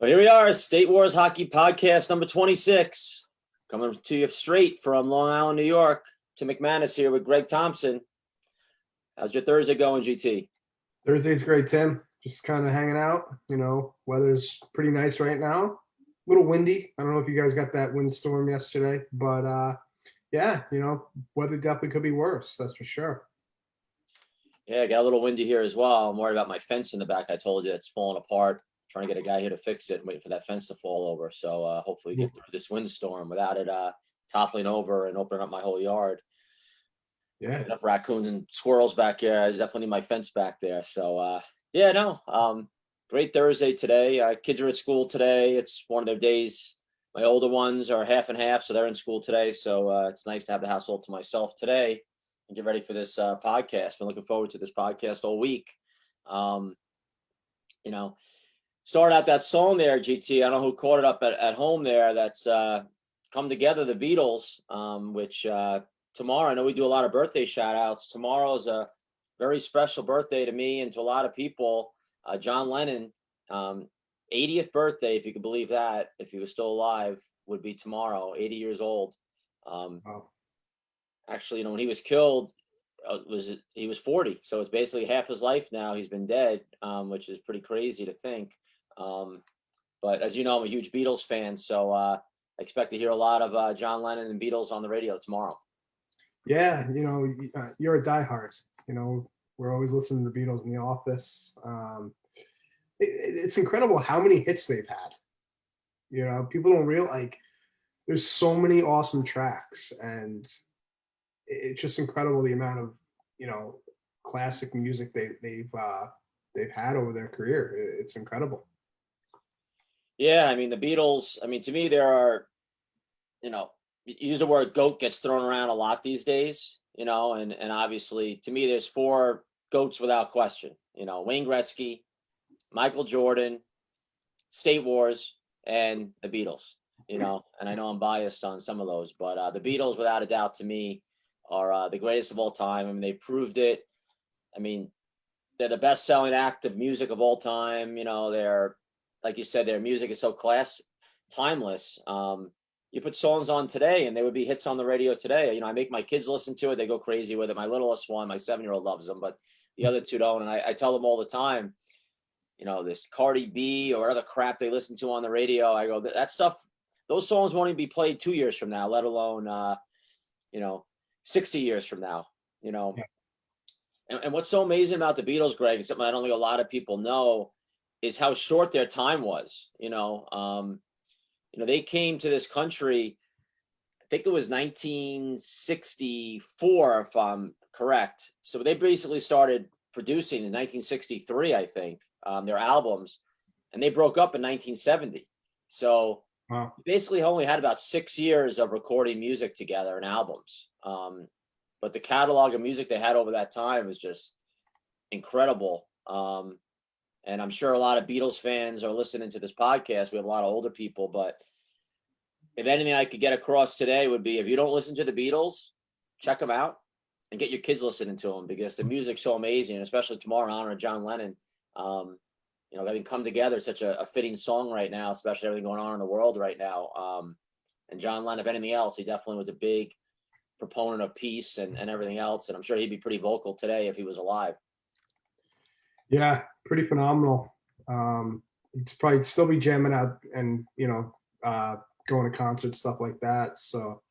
Well, here we are, State Wars Hockey Podcast number 26, coming to you straight from Long Island, New York. Tim McManus here with Greg Thompson. How's your Thursday going, GT? Thursday's great, Tim. Just kind of hanging out. Weather's pretty nice right now. A little windy. I don't know if you guys got that windstorm yesterday, but weather definitely could be worse. That's for sure. Yeah, it got a little windy here as well. I'm worried about my fence in the back. I told you it's falling apart. Trying to get a guy here to fix it and waiting for that fence to fall over. So hopefully get through this windstorm without it toppling over and opening up my whole yard. Yeah. Enough raccoons and squirrels back here. I definitely need my fence back there. So great Thursday today. Kids are at school today. It's one of their days. My older ones are half and half, so they're in school today. So it's nice to have the household to myself today and get ready for this podcast. Been looking forward to this podcast all week. Start out that song there, GT. I don't know who caught it up at home there. That's Come Together, the Beatles, which tomorrow, I know we do a lot of birthday shout outs. Tomorrow is a very special birthday to me and to a lot of people. John Lennon, 80th birthday, if you could believe that, if he was still alive, would be tomorrow, 80 years old. Wow. Actually, when he was killed, he was 40. So it's basically half his life now. He's been dead, which is pretty crazy to think. But as you know, I'm a huge Beatles fan, so I expect to hear a lot of John Lennon and Beatles on the radio tomorrow. Yeah, you're a diehard. We're always listening to the Beatles in the office. It's incredible how many hits they've had. People don't realize there's so many awesome tracks, and it's just incredible the amount of classic music they've had over their career. It's incredible. Yeah, I mean, the Beatles, to me, there are, you use the word GOAT gets thrown around a lot these days, and obviously, to me, there's four GOATs without question. Wayne Gretzky, Michael Jordan, State Wars, and the Beatles, and I know I'm biased on some of those, but the Beatles, without a doubt, to me, are the greatest of all time. They proved it. They're the best-selling act of music of all time. They're, like you said, their music is so timeless. You put songs on today and they would be hits on the radio today. I make my kids listen to it. They go crazy with it. My littlest one, my 7-year-old, loves them, but the other two don't. And I tell them all the time, this Cardi B or other crap they listen to on the radio, I go, that stuff, those songs won't even be played 2 years from now, let alone, 60 years from now, Yeah. And what's so amazing about the Beatles, Greg, is something I don't think a lot of people know, is how short their time was. They came to this country, I think it was 1964, if I'm correct. So they basically started producing in 1963, I think, their albums, and they broke up in 1970. So Wow. basically only had about 6 years of recording music together and albums. But the catalog of music they had over that time was just incredible. And I'm sure a lot of Beatles fans are listening to this podcast. We have a lot of older people, but if anything I could get across today would be, if you don't listen to the Beatles, check them out and get your kids listening to them, because the music's so amazing, especially tomorrow in honor of John Lennon. I think Come Together is such a fitting song right now, especially everything going on in the world right now. And John Lennon, if anything else, he definitely was a big proponent of peace and everything else. And I'm sure he'd be pretty vocal today if he was alive. Yeah, pretty phenomenal. It's probably still be jamming out and going to concerts, stuff like that. So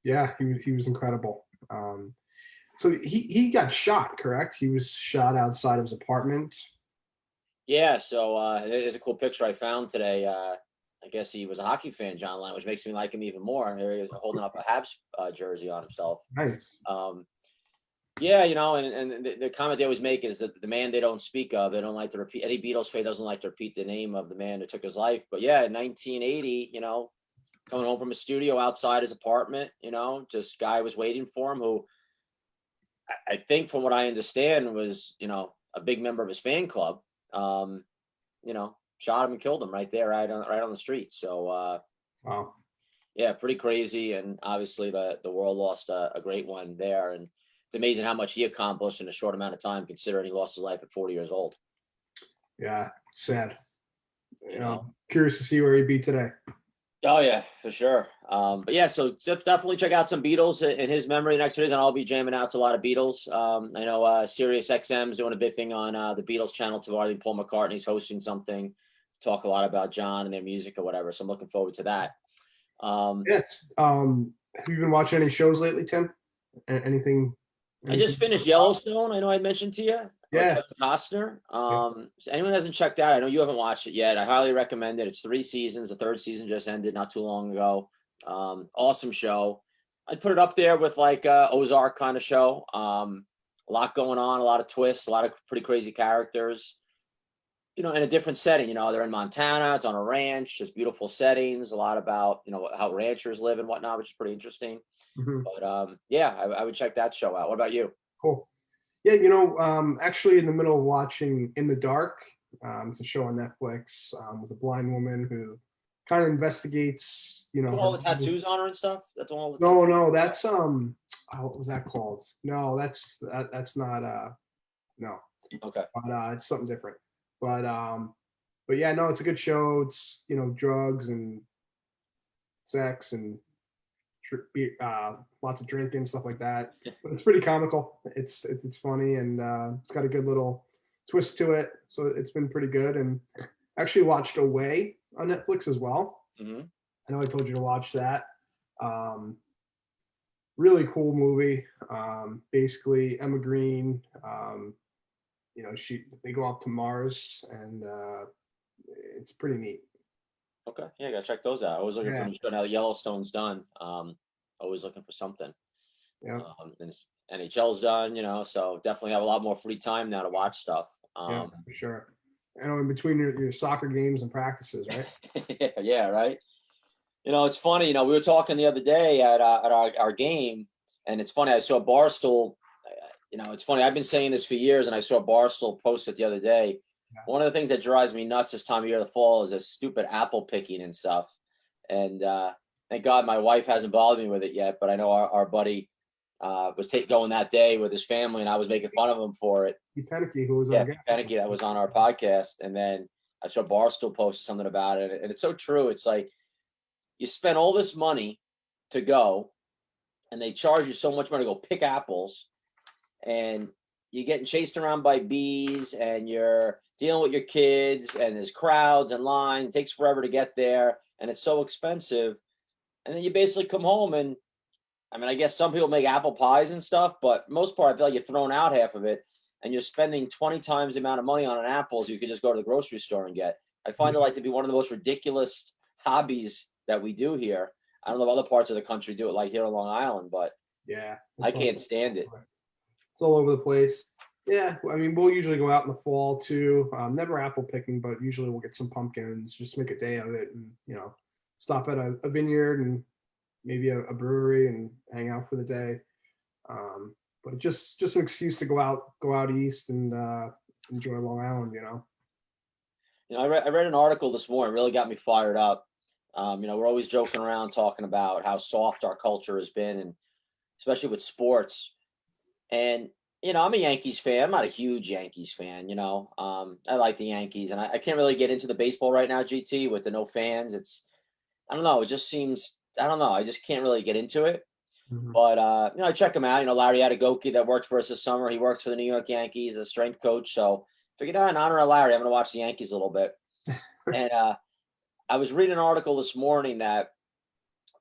he was incredible. So he got shot, correct? He was shot outside of his apartment. Yeah, so there's a cool picture I found today. I guess he was a hockey fan, John Lennon, which makes me like him even more. Here he is holding up a Habs jersey on himself. Nice. Yeah, and the comment they always make is that the man they don't speak of, they don't like to repeat. Any Beatles fan doesn't like to repeat the name of the man who took his life. But yeah, in 1980, coming home from a studio outside his apartment, just guy was waiting for him, who I think, from what I understand, was, a big member of his fan club. Shot him and killed him right there, right on the street. So, wow. Yeah, pretty crazy. And obviously the world lost a great one there. And it's amazing how much he accomplished in a short amount of time, considering he lost his life at 40 years old. Yeah, sad. you know. Curious to see where he'd be today. Oh yeah, for sure. But yeah, so definitely check out some Beatles in his memory next 2 days, and I'll be jamming out to a lot of Beatles. I know Sirius XM is doing a big thing on the Beatles channel tomorrow. I think Paul McCartney's hosting something to talk a lot about John and their music or whatever. So I'm looking forward to that. Yes. Have you been watching any shows lately, Tim? Anything? I just finished Yellowstone. I know I mentioned to you. Yeah. Kevin Costner. So anyone hasn't checked out, I know you haven't watched it yet. I highly recommend it. It's 3 seasons. The 3rd season just ended not too long ago. Awesome show. I'd put it up there with like Ozark kind of show. A lot going on, a lot of twists, a lot of pretty crazy characters. In a different setting. They're in Montana. It's on a ranch. Just beautiful settings. A lot about how ranchers live and whatnot, which is pretty interesting. But yeah, I would check that show out. What about you? Cool. Yeah, actually in the middle of watching In the Dark. It's a show on Netflix with a blind woman who kind of investigates, All the tattoos on her and stuff. That's all. The No, that's what was that called? No, that's not no. Okay. But it's something different. But yeah, no, it's a good show. It's drugs and sex and lots of drinking, stuff like that. But it's pretty comical. It's funny, and it's got a good little twist to it. So it's been pretty good. And actually watched Away on Netflix as well. Mm-hmm. I know I told you to watch that. Really cool movie. Basically, Emma Green. They go up to Mars, and it's pretty neat. Okay, yeah, I gotta check those out. I was looking for the show now that Yellowstone's done. Always looking for something. Yeah. And NHL's done, so definitely have a lot more free time now to watch stuff. Yeah, for sure. In between your soccer games and practices, right? Yeah, right. It's funny. We were talking the other day at our game, and it's funny. I saw Barstool. It's funny. I've been saying this for years, and I saw Barstool post it the other day. Yeah. One of the things that drives me nuts this time of year, the fall, is this stupid apple picking and stuff. And thank God my wife hasn't bothered me with it yet. But I know our buddy was going that day with his family, and I was making fun of him for it. Penicky, who was Penicky, that was on our podcast, and then I saw Barstool post something about it, and it's so true. It's like you spend all this money to go, and they charge you so much money to go pick apples, and you're getting chased around by bees, and you're dealing with your kids, and there's crowds and line. It takes forever to get there, and it's so expensive. And then you basically come home, and I guess some people make apple pies and stuff, but most part, I feel like you're throwing out half of it, and you're spending 20 times the amount of money on an apple as you could just go to the grocery store and get. I find it like to be one of the most ridiculous hobbies that we do here. I don't know if other parts of the country do it like here on Long Island, but yeah, I can't stand it. It's all over the place. Yeah, we'll usually go out in the fall too. Never apple picking, but usually we'll get some pumpkins, just make a day of it, and stop at a vineyard and maybe a brewery and hang out for the day. But just an excuse to go out east and enjoy Long Island. I read an article this morning, really got me fired up. We're always joking around talking about how soft our culture has been, and especially with sports. And I'm a Yankees fan. I'm not a huge Yankees fan. I like the Yankees, and I can't really get into the baseball right now, GT, with the no fans. I don't know. It just seems, I don't know. I just can't really get into it. Mm-hmm. But, I check him out. Larry Adegoke that worked for us this summer. He works for the New York Yankees, a strength coach. So figured out in honor of Larry, I'm going to watch the Yankees a little bit. And I was reading an article this morning that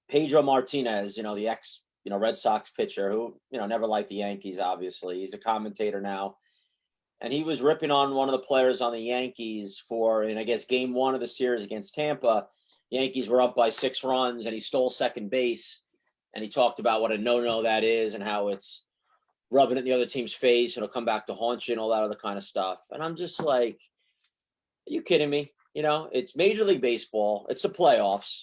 Pedro Martinez, the ex, Red Sox pitcher who, never liked the Yankees, obviously. He's a commentator now. And he was ripping on one of the players on the Yankees in, I guess, game 1 of the series against Tampa. Yankees were up by 6 runs, and he stole second base. And he talked about what a no-no that is and how it's rubbing it in the other team's face. It'll come back to haunt you and all that other kind of stuff. And I'm just like, are you kidding me? It's Major League Baseball. It's the playoffs.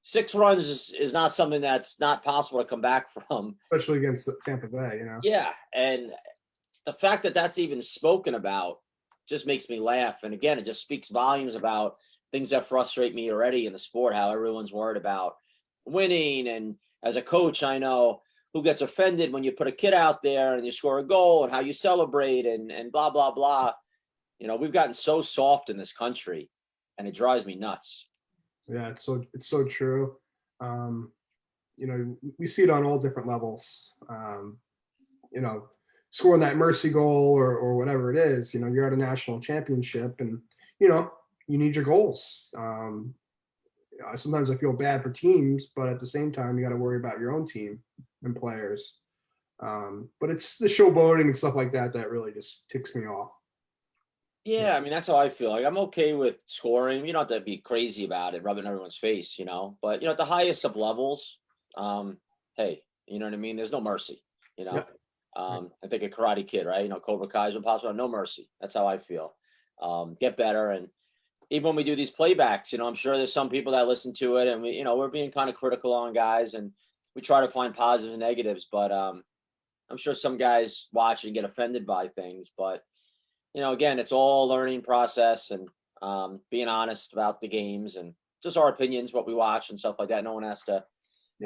6 runs is not something that's not possible to come back from. Especially against Tampa Bay, Yeah, and the fact that that's even spoken about just makes me laugh. And again, it just speaks volumes about things that frustrate me already in the sport, how everyone's worried about winning. And as a coach, I know who gets offended when you put a kid out there and you score a goal and how you celebrate and blah, blah, blah. We've gotten so soft in this country. and it drives me nuts. Yeah, it's so true. We see it on all different levels. Scoring that mercy goal or whatever it is, you're at a national championship and, you need your goals. Sometimes I feel bad for teams, but at the same time, you got to worry about your own team and players. But it's the showboating and stuff like that that really just ticks me off. Yeah, I mean, that's how I feel. Like, I'm okay with scoring. You don't have to be crazy about it, rubbing everyone's face, But, at the highest of levels, hey, you know what I mean? There's no mercy, Yep. I think a Karate Kid, right? Cobra Kai is impossible. No mercy. That's how I feel. Get better. And even when we do these playbacks, I'm sure there's some people that listen to it and we're being kind of critical on guys and we try to find positives and negatives, but I'm sure some guys watch and get offended by things, but again, it's all learning process and being honest about the games and just our opinions, what we watch and stuff like that. No one has to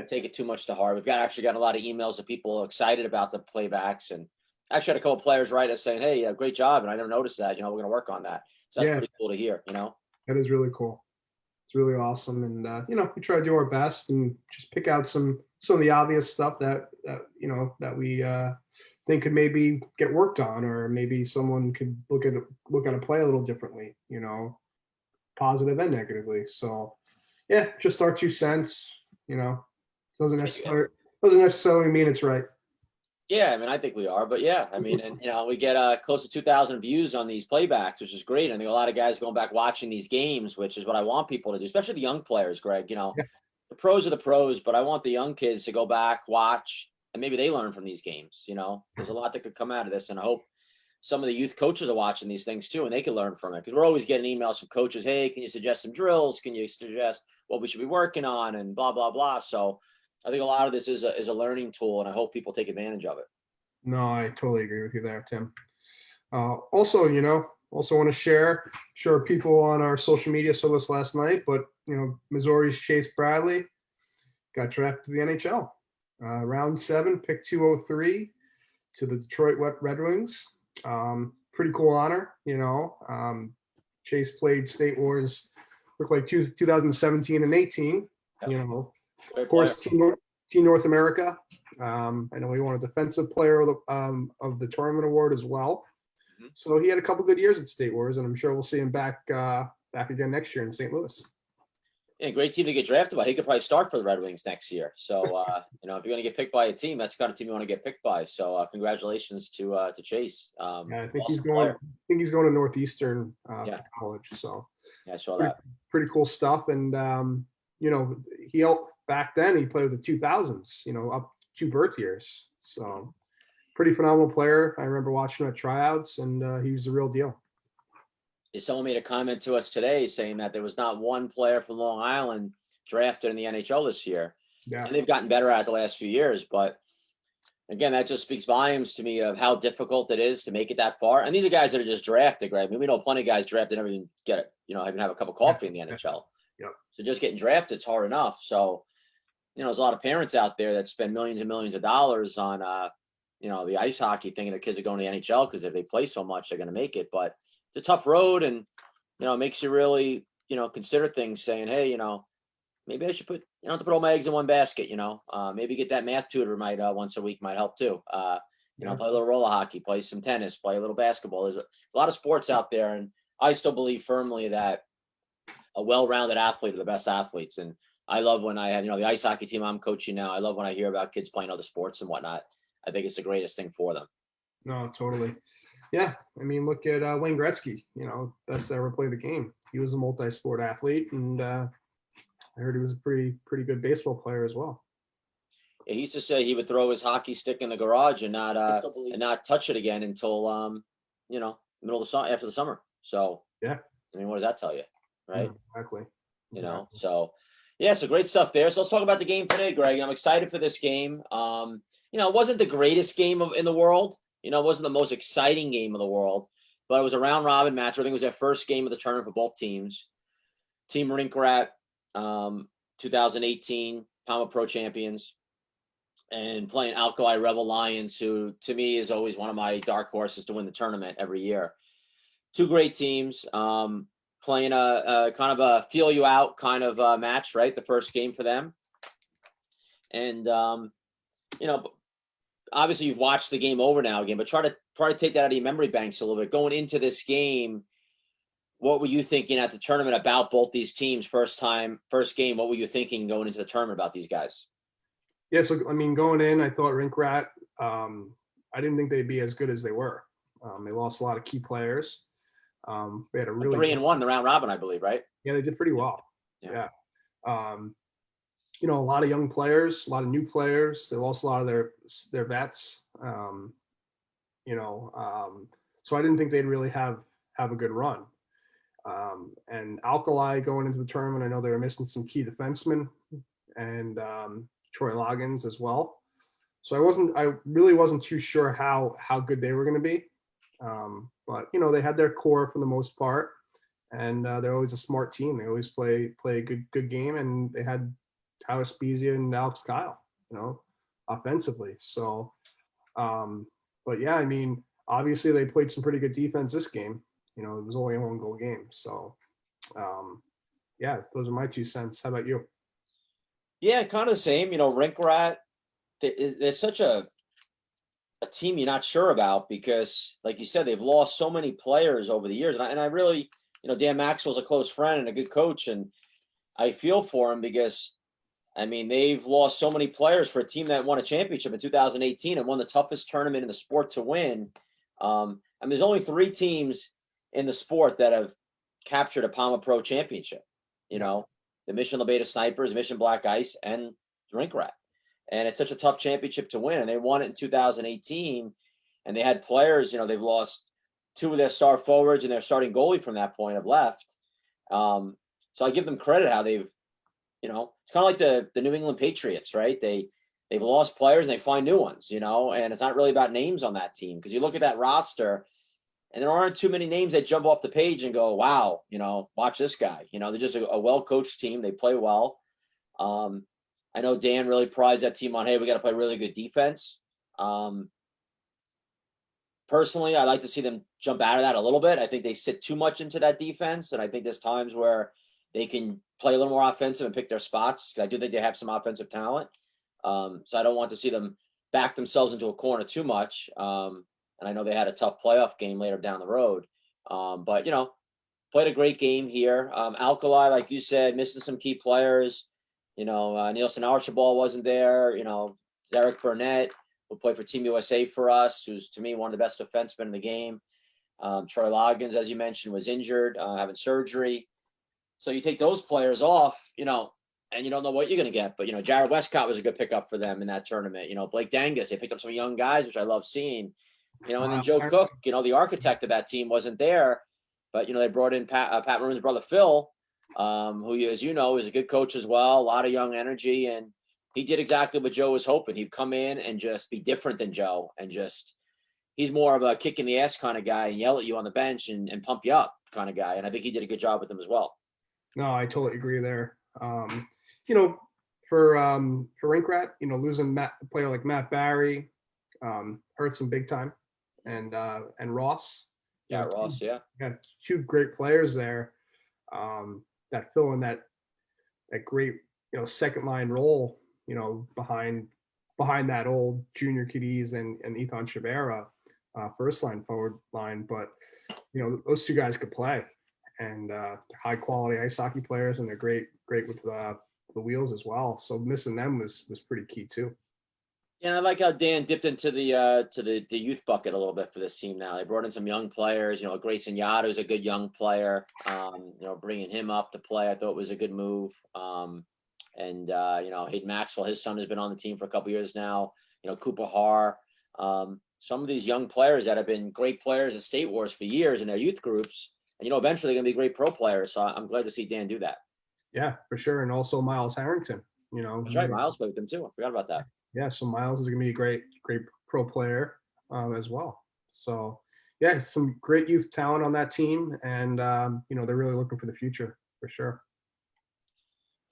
take it too much to heart. We've actually got a lot of emails of people excited about the playbacks, and actually had a couple of players write us saying, "Hey, great job," and I never noticed that. We're going to work on that. So that's pretty cool to hear. That is really cool. It's really awesome, and we try to do our best and just pick out some of the obvious stuff that we think could maybe get worked on, or maybe someone could look at a play a little differently, positive and negatively. So yeah, just our 2 cents. Doesn't necessarily mean it's right. Yeah, I mean, I think we are, but yeah, I mean, and we get close to 2,000 views on these playbacks, which is great. I think a lot of guys going back watching these games, which is what I want people to do, especially the young players, Greg. The pros are the pros, but I want the young kids to go back, watch, and maybe they learn from these games. There's a lot that could come out of this, and I hope some of the youth coaches are watching these things too, and they can learn from it, because we're always getting emails from coaches. Hey, can you suggest some drills? Can you suggest what we should be working on, and blah blah blah. So I think a lot of this is a learning tool, and I hope people take advantage of it. No, I totally agree with you there, Tim. Also want to share. Sure, people on our social media saw this last night, but Missouri's Chase Bradley got drafted to the NHL. Round 7, pick 203 to the Detroit Red Wings. Pretty cool honor, Chase played State Wars, looked like 2017 and 18. Of course, Team North America. I know he won a Defensive Player of the Tournament award as well. Mm-hmm. So he had a couple good years at State Wars, and I'm sure we'll see him back again next year in St. Louis. Yeah, great team to get drafted by. He could probably start for the Red Wings next year. So, if you're going to get picked by a team, that's the kind of team you want to get picked by. So, congratulations to Chase. I think he's going. I think he's going to Northeastern college. So, yeah, I saw that. Pretty cool stuff. And he helped back then. He played with the 2000s. Up 2 birth years. So, pretty phenomenal player. I remember watching him at tryouts, and he was the real deal. Someone made a comment to us today saying that there was not one player from Long Island drafted in the NHL this year. Yeah. And they've gotten better at it the last few years. But again, that just speaks volumes to me of how difficult it is to make it that far. And these are guys that are just drafted, right? I mean, we know plenty of guys drafted and never even get it, even have a cup of coffee in the NHL. Yeah. So just getting drafted is hard enough. So, there's a lot of parents out there that spend millions and millions of dollars on, the ice hockey thinking their kids are going to the NHL because if they play so much, they're going to make it. But it's a tough road, and it makes you really consider things, saying, hey, maybe I should put have to put all my eggs in one basket. Maybe get that math tutor once a week might help too. Play a little roller hockey, play some tennis, play a little basketball. There's a lot of sports out there, and I still believe firmly that a well-rounded athlete are the best athletes. And I love when I had the ice hockey team I'm coaching now. I love when I hear about kids playing other sports and whatnot. I think it's the greatest thing for them. No, totally. Yeah, I mean, look at Wayne Gretzky, best to ever play the game. He was a multi-sport athlete, and I heard he was a pretty good baseball player as well. Yeah, he used to say he would throw his hockey stick in the garage and not touch it again until middle of the summer, after the summer. So yeah, I mean, what does that tell you, right? Yeah, exactly. So yeah, so great stuff there. So let's talk about the game today, Greg. I'm excited for this game. It wasn't the greatest game in the world. It wasn't the most exciting game of the world, but it was a round robin match. I think it was their first game of the tournament for both teams. Team Rink Rat, 2018 PAMA Pro champions, and playing Alkali Revel Lions, who to me is always one of my dark horses to win the tournament every year. 2 great teams. playing a kind of a feel you out kind of match, right? The first game for them. And, you know, obviously you've watched the game over now again, but try to take that out of your memory banks a little bit. Going into this game, what were you thinking at the tournament about both these teams? First game, what were you thinking going into the tournament about these guys? Yeah, so I mean, going in, I thought Rink Rat. I didn't think they'd be as good as they were. They lost a lot of key players. They had a really 3-1 the round robin, I believe, right? Yeah, they did pretty well. Yeah. You know, a lot of young players, a lot of new players. They lost a lot of their vets. You know, so I didn't think they'd really have a good run. And Alkali going into the tournament, I know they were missing some key defensemen and Troy Loggins as well. So I really wasn't too sure how good they were going to be. But you know, they had their core for the most part, and they're always a smart team. They always play a good game, and they had Tyler Spezia and Alex Kyle, you know, offensively. So, but yeah, I mean, obviously they played some pretty good defense this game. You know, it was only a 1-goal game. So, yeah, those are my 2 cents. How about you? Yeah, kind of the same. You know, Rink Rat, there's such a team you're not sure about because, like you said, they've lost so many players over the years. And I really, you know, Dan Maxwell's a close friend and a good coach. And I feel for him because, I mean, they've lost so many players for a team that won a championship in 2018 and won the toughest tournament in the sport to win. I mean, there's only 3 teams in the sport that have captured a PAMA Pro championship. You know, the Mission LaBeta Snipers, Mission Black Ice, and Rink Rat. And it's such a tough championship to win. And they won it in 2018. And they had players, you know, they've lost 2 of their star forwards and their starting goalie from that point have left. So I give them credit how they've, you know, it's kind of like the New England Patriots, right? They've lost players and they find new ones, you know, and it's not really about names on that team because you look at that roster and there aren't too many names that jump off the page and go, wow, you know, watch this guy. You know, they're just a well-coached team. They play well. I know Dan really prides that team on, hey, we got to play really good defense. Personally, I like to see them jump out of that a little bit. I think they sit too much into that defense, and I think there's times where they can play a little more offensive and pick their spots. I do think they have some offensive talent. So I don't want to see them back themselves into a corner too much. And I know they had a tough playoff game later down the road. But, you know, played a great game here. Alkali, like you said, missing some key players. You know, Nielsen Archibald wasn't there. You know, Derek Burnett, who played for Team USA for us, who's to me one of the best defensemen in the game. Troy Loggins, as you mentioned, was injured, having surgery. So you take those players off, you know, and you don't know what you're going to get. But, you know, Jared Westcott was a good pickup for them in that tournament. You know, Blake Dangus, they picked up some young guys, which I love seeing. You know, and then Joe Cook, you know, the architect of that team wasn't there. But, you know, they brought in Pat Maroon's brother, Phil, who, as you know, is a good coach as well, a lot of young energy. And he did exactly what Joe was hoping. He'd come in and just be different than Joe and just – he's more of a kick in the ass kind of guy and yell at you on the bench and pump you up kind of guy. And I think he did a good job with them as well. No, I totally agree there. You know, for Rink Rat, you know, losing a player like Matt Barry hurts him big time, and Ross. Yeah, Ross. Yeah, got 2 great players there that fill in that great, you know, second line role. You know, behind that old Junior Kiddies and Ethan Chavera first line forward line, but you know, those 2 guys could play. And high quality ice hockey players, and they're great with the wheels as well. So missing them was pretty key too. Yeah, and I like how Dan dipped into the youth bucket a little bit for this team now. They brought in some young players. You know, Grayson Yada is a good young player. You know, bringing him up to play, I thought was a good move. And you know, Hayden Maxwell, his son, has been on the team for a couple years now. You know, Cooper Har. Some of these young players that have been great players at State Wars for years in their youth groups. And, you know, eventually they're going to be great pro players. So I'm glad to see Dan do that. Yeah, for sure. And also Miles Harrington, you know. That's right. Miles played with them too. I forgot about that. Yeah, so Miles is going to be a great pro player as well. So, yeah, some great youth talent on that team. And, you know, they're really looking for the future for sure.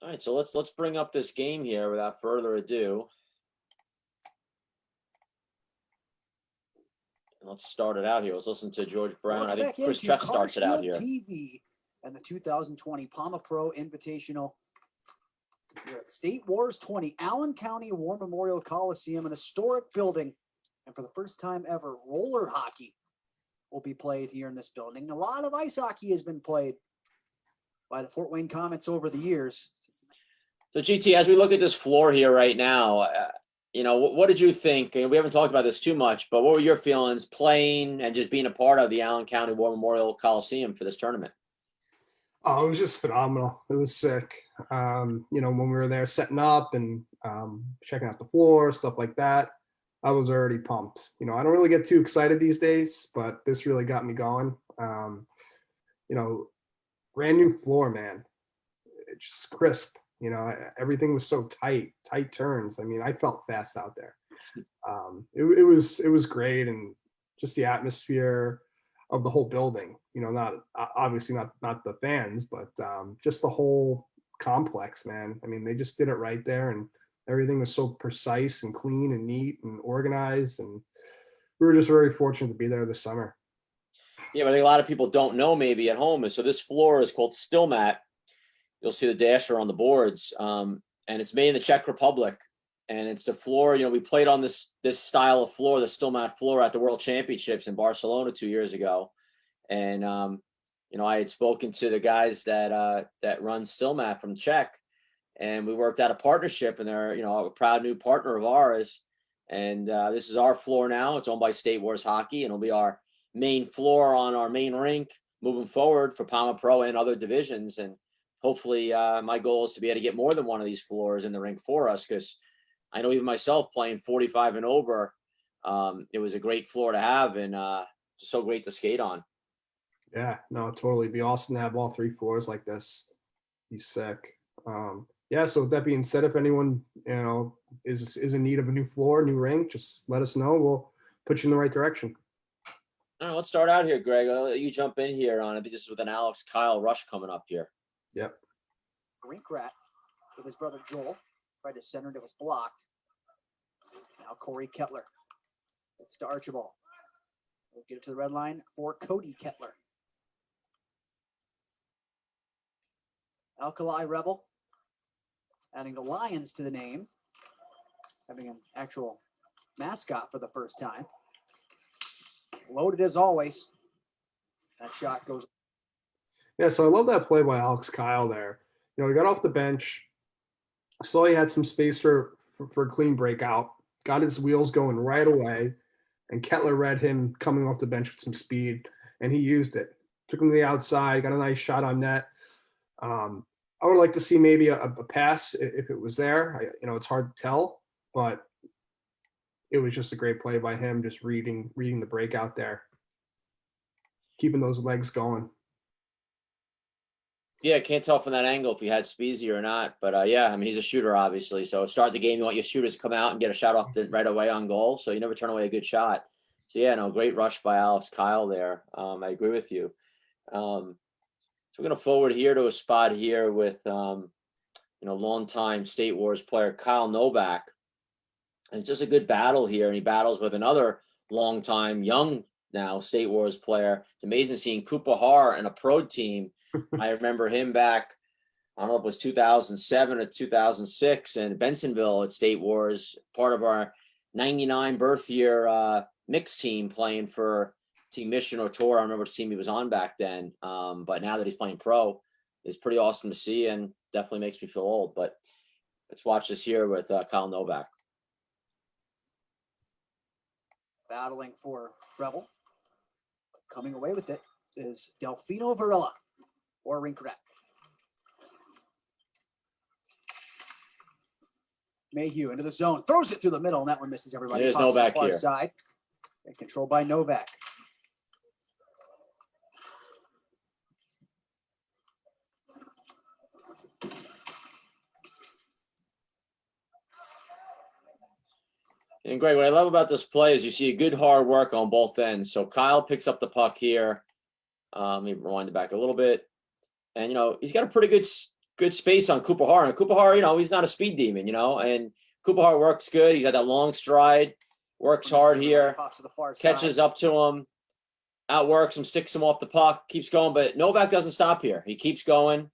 All right, so let's bring up this game here without further ado. Let's start it out here. Let's listen to George Brown. Welcome I think Chris Treff starts it out here. TV. and the 2020 PAMA Pro Invitational. We're at State Wars 20, Allen County War Memorial Coliseum, an historic building. And for the first time ever, roller hockey will be played here in this building. A lot of ice hockey has been played by the Fort Wayne Comets over the years. So GT, as we look at this floor here right now, what did you think? And we haven't talked about this too much, but what were your feelings playing and just being a part of the Allen County War Memorial Coliseum for this tournament? Oh, it was just phenomenal. It was sick. When we were there setting up and checking out the floor, stuff like that, I was already pumped. I don't really get too excited these days, but this really got me going. Brand new floor, man. It's just crisp. Everything was so tight turns. I mean, I felt fast out there. It was great, and just the atmosphere of the whole building. Not obviously not the fans, but just the whole complex, man. I mean, they just did it right there, and everything was so precise and clean and neat and organized, and we were just very fortunate to be there this summer. Yeah, but I think a lot of people don't know maybe at home is so this floor is called Still Mat. You'll see the dasher on the boards, and it's made in the Czech Republic, and it's the floor. We played on this style of floor, the Still Mat floor, at the World Championships in Barcelona 2 years ago, and I had spoken to the guys that run Still Mat from Czech, and we worked out a partnership, and they're a proud new partner of ours, and this is our floor now. It's owned by State Wars Hockey, and it'll be our main floor on our main rink moving forward for PAMA Pro and other divisions. And hopefully my goal is to be able to get more than one of these floors in the rink for us, because I know even myself playing 45 and over, it was a great floor to have, and so great to skate on. Yeah, no, totally. It'd be awesome to have all three floors like this. Be sick. So with that being said, if anyone is in need of a new floor, new rink, just let us know. We'll put you in the right direction. All right, let's start out here, Greg. I'll let you jump in here on, I think this is with an Alex Kyle rush coming up here. Yep. Rink Rat with his brother Joel tried to center, it was blocked. Now Cody Ketler. It's to Archibald. We'll get it to the red line for Cody Ketler. Alkali Revel, adding the Lions to the name, having an actual mascot for the first time. Loaded as always. That shot goes. Yeah, so I love that play by Alex Kyle there. He got off the bench, saw he had some space for a clean breakout, got his wheels going right away, and Ketler read him coming off the bench with some speed, and he used it. Took him to the outside, got a nice shot on net. I would like to see maybe a pass if it was there. It's hard to tell, but it was just a great play by him, just reading the breakout there, keeping those legs going. Yeah, can't tell from that angle if he had Speezy or not, but he's a shooter, obviously. So start the game, you want your shooters to come out and get a shot off right away on goal, so you never turn away a good shot. So great rush by Alex Kyle there. I agree with you. So we're going to forward here to a spot here with longtime State Wars player Kyle Novak. And it's just a good battle here, and he battles with another longtime, young now State Wars player. It's amazing seeing Cooper Har in a pro team. I remember him back, I don't know if it was 2007 or 2006 in Bensonville at State Wars, part of our 99 birth year mixed team playing for Team Mission or Tour. I don't remember which team he was on back then. But now that he's playing pro, it's pretty awesome to see, and definitely makes me feel old. But let's watch this here with Kyle Novak. Battling for Revel. Coming away with it is Delfino Varela or Rink Rat. Mayhew into the zone, throws it through the middle, and that one misses everybody. There's Novak far here. Side. And controlled by Novak. And Greg, what I love about this play is you see a good hard work on both ends. So Kyle picks up the puck here. Let me rewind it back a little bit. And, he's got a pretty good space on Cooper Har. And Cooper Har, he's not a speed demon, and Cooper Har works good. He's got that long stride, works hard here, catches up to him. outworks him, sticks him off the puck, keeps going, but Novak doesn't stop here. He keeps going.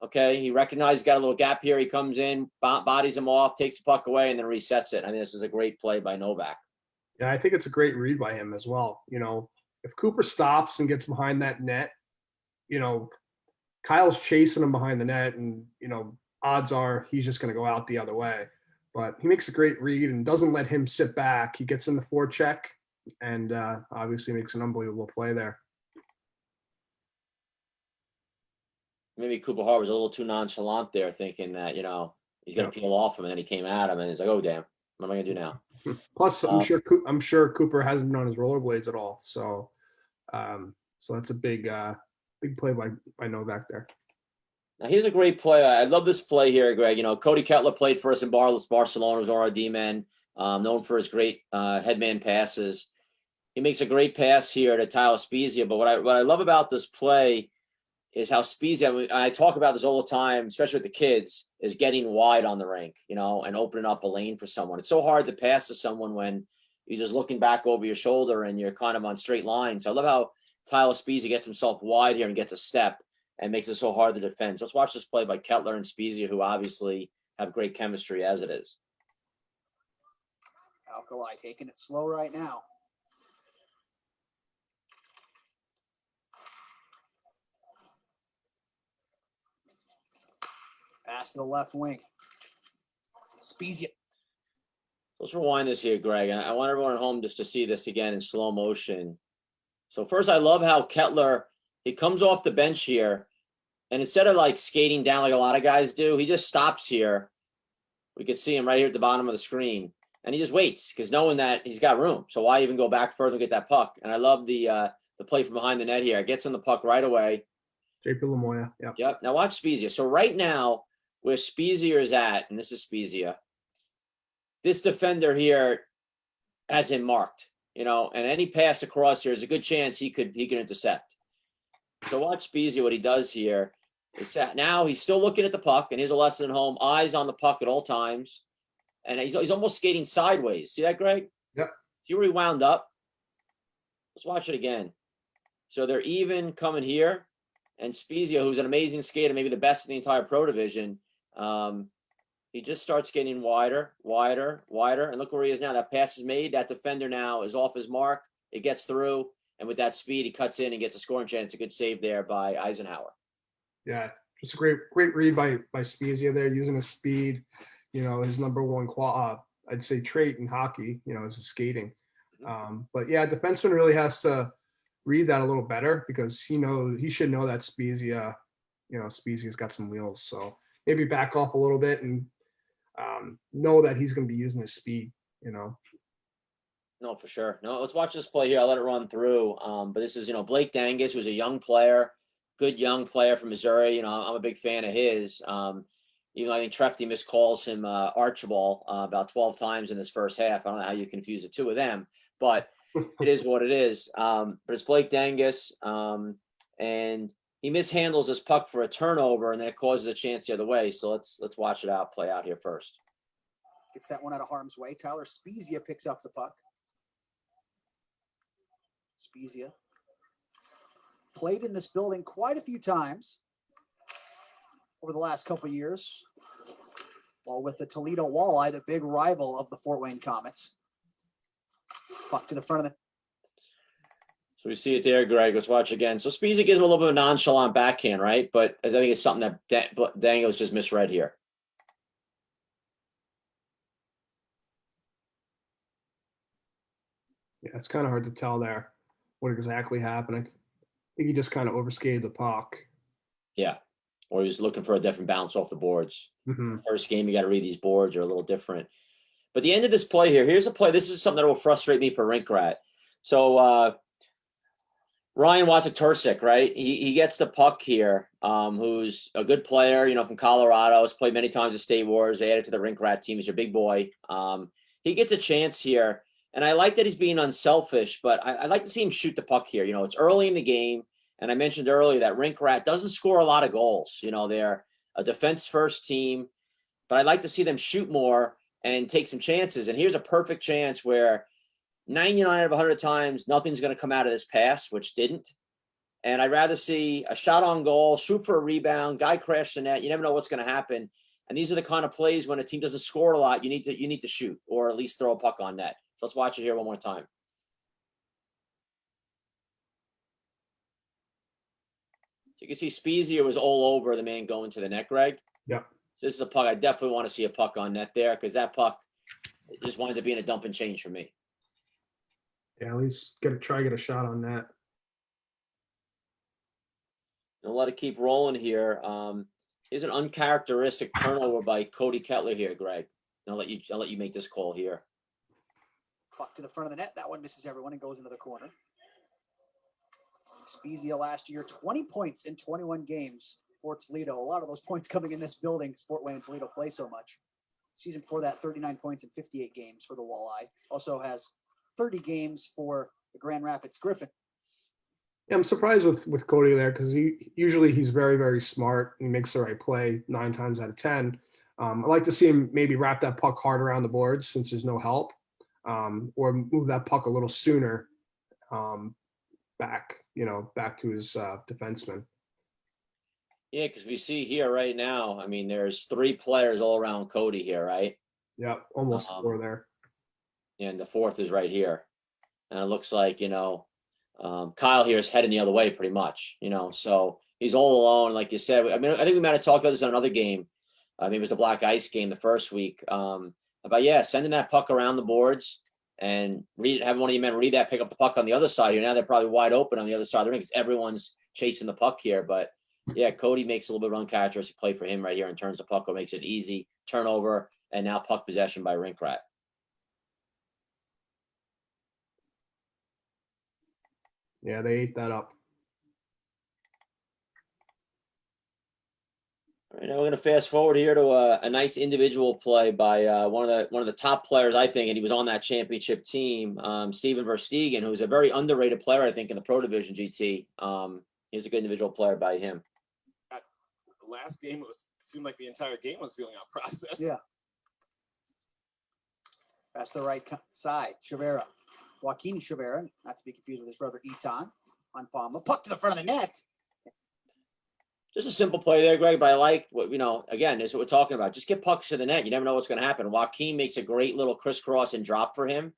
Okay, he recognizes he's got a little gap here. He comes in, bodies him off, takes the puck away, and then resets it. I think this is a great play by Novak. Yeah, I think it's a great read by him as well. You know, if Cooper stops and gets behind that net, you know, Kyle's chasing him behind the net, and, you know, odds are he's just going to go out the other way. But he makes a great read and doesn't let him sit back. He gets in the forecheck and obviously makes an unbelievable play there. Maybe Cooper Hart was a little too nonchalant there, thinking that, you know, he's going to peel off him, and then he came at him, and he's like, oh, damn, what am I going to do now? Plus, I'm sure Cooper hasn't been on his rollerblades at all. So so that's a big play by Novak there. Now, here's a great play. I love this play here, Greg. You know, Cody Ketler played for us in Barcelona, was RRD man, known for his great headman passes. He makes a great pass here to Tyler Spezia. But what I love about this play is how Spezia, I talk about this all the time, especially with the kids, is getting wide on the rink, you know, and opening up a lane for someone. It's so hard to pass to someone when you're just looking back over your shoulder and you're kind of on straight lines. So I love how Tyler Spezia gets himself wide here and gets a step and makes it so hard to defend. So let's watch this play by Ketler and Spezia, who obviously have great chemistry as it is. Alkali taking it slow right now. Pass to the left wing. Spezia. So let's rewind this here, Greg. I want everyone at home just to see this again in slow motion. So first, I love how Ketler, he comes off the bench here, and instead of like skating down like a lot of guys do, he just stops here. We can see him right here at the bottom of the screen, and he just waits because knowing that he's got room. So why even go back further and get that puck? And I love the play from behind the net here. Gets on the puck right away. JP Lamoya. Yep. Yep. Now watch Spezia. So right now, where Spezia is at, and this is Spezia, this defender here has him marked, you know, and any pass across here is a good chance he could intercept. So watch Spezia, what he does here is that now he's still looking at the puck, and here's a lesson at home, eyes on the puck at all times. And he's almost skating sideways. See that, Greg? Yep. See where he wound up? Let's watch it again. So they're even coming here, and Spezia, who's an amazing skater, maybe the best in the entire pro division, he just starts getting wider, and look where he is now. That pass is made. That defender now is off his mark. It gets through, and with that speed, he cuts in and gets a scoring chance. A good save there by Eisenhower. Yeah, just a great read by Spezia there, using his speed. You know, his number one I'd say trait in hockey, you know, is his skating. But yeah, defenseman really has to read that a little better because he should know that Spezia, you know, Spezia's got some wheels. So maybe back off a little bit and know that he's going to be using his speed, you know. No, for sure. No, let's watch this play here. I'll let it run through. But this is, you know, Blake Dangus, who's a young player, good young player from Missouri. You know, I'm a big fan of his. Even though I think Trefty miscalls him Archibald about 12 times in this first half. I don't know how you confuse the two of them, but it is what it is. But it's Blake Dangus, and he mishandles this puck for a turnover, and then it causes a chance the other way. So let's watch it play out here first. Gets that one out of harm's way. Tyler Spezia picks up the puck. Spezia played in this building quite a few times over the last couple of years. Well, with the Toledo Walleye, the big rival of the Fort Wayne Comets. Puck to the front of the. So we see it there, Greg. Let's watch again. So Spezia gives him a little bit of a nonchalant backhand, right? But I think it's something that Dango's just misread here. Yeah, it's kind of hard to tell there what exactly happened. I think he just kind of overskated the puck. Yeah. Or he was looking for a different bounce off the boards. Mm-hmm. First game, you got to read these boards are a little different. But the end of this play here, here's a play. This is something that will frustrate me for Rink Rat. So Ryan Wazik-Tursik, right? He gets the puck here, who's a good player, you know, from Colorado. Has played many times at State Wars. They added to the Rink Rat team. He's your big boy. He gets a chance here. And I like that he's being unselfish, but I'd like to see him shoot the puck here. You know, it's early in the game. And I mentioned earlier that Rink Rat doesn't score a lot of goals. You know, they're a defense-first team. But I'd like to see them shoot more and take some chances. And here's a perfect chance where 99 out of 100 times, nothing's going to come out of this pass, which didn't. And I'd rather see a shot on goal, shoot for a rebound, guy crash the net. You never know what's going to happen. And these are the kind of plays when a team doesn't score a lot, you need to shoot or at least throw a puck on net. So let's watch it here one more time. So you can see Spezier was all over the man going to the net, Greg. Yep. This is a puck. I definitely want to see a puck on net there because that puck just wanted to be in a dump and change for me. Yeah, at least get a shot on that. I'll let it keep rolling here. Here's an uncharacteristic turnover by Cody Ketler here, Greg. I'll let you make this call here. Puck to the front of the net. That one misses everyone and goes into the corner. Spezia last year, 20 points in 21 games for Toledo. A lot of those points coming in this building. Sportway and Toledo play so much. Season before that, 39 points in 58 games for the Walleye. Also has 30 games for the Grand Rapids Griffin. Yeah, I'm surprised with Cody there because he's very, very smart. He makes the right play 9 times out of 10. I'd like to see him maybe wrap that puck hard around the boards since there's no help, or move that puck a little sooner back to his defenseman. Yeah, because we see here right now, I mean, there's 3 players all around Cody here, right? Yeah, almost 4 there. And the 4th is right here. And it looks like, Kyle here is heading the other way pretty much, so he's all alone. Like you said, I mean, I think we might have talked about this on another game. Maybe it was the Black Ice game the first week. About sending that puck around the boards and having one of you men read that, pick up the puck on the other side here. Now they're probably wide open on the other side of the ring because everyone's chasing the puck here. But yeah, Cody makes a little bit of uncharacteristic play for him right here and turns the puck, or makes it easy turnover, and now puck possession by Rink Rat. Yeah, they ate that up. All right, now we're going to fast forward here to a nice individual play by one of the top players, I think, and he was on that championship team, Steven Verstegen, who's a very underrated player, I think, in the Pro Division GT. He's a good individual player by him. Last game, it seemed like the entire game was feeling out process. Yeah. That's the right side. Chavera. Joaquin Chavera, not to be confused with his brother Etan on PAMA. Puck to the front of the net. Just a simple play there, Greg, but I like what, again, this is what we're talking about. Just get pucks to the net. You never know what's going to happen. Joaquin makes a great little crisscross and drop for him.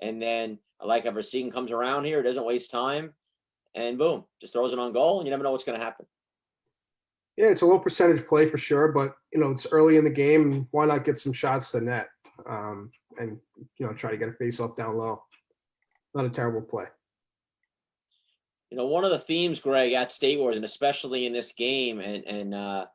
And then I like how Verstegen comes around here, doesn't waste time, and boom, just throws it on goal, and you never know what's going to happen. Yeah, it's a low percentage play for sure, but it's early in the game. Why not get some shots to net, and try to get a face off down low. Not a terrible play. One of the themes, Greg, at State Wars, and especially in this game and a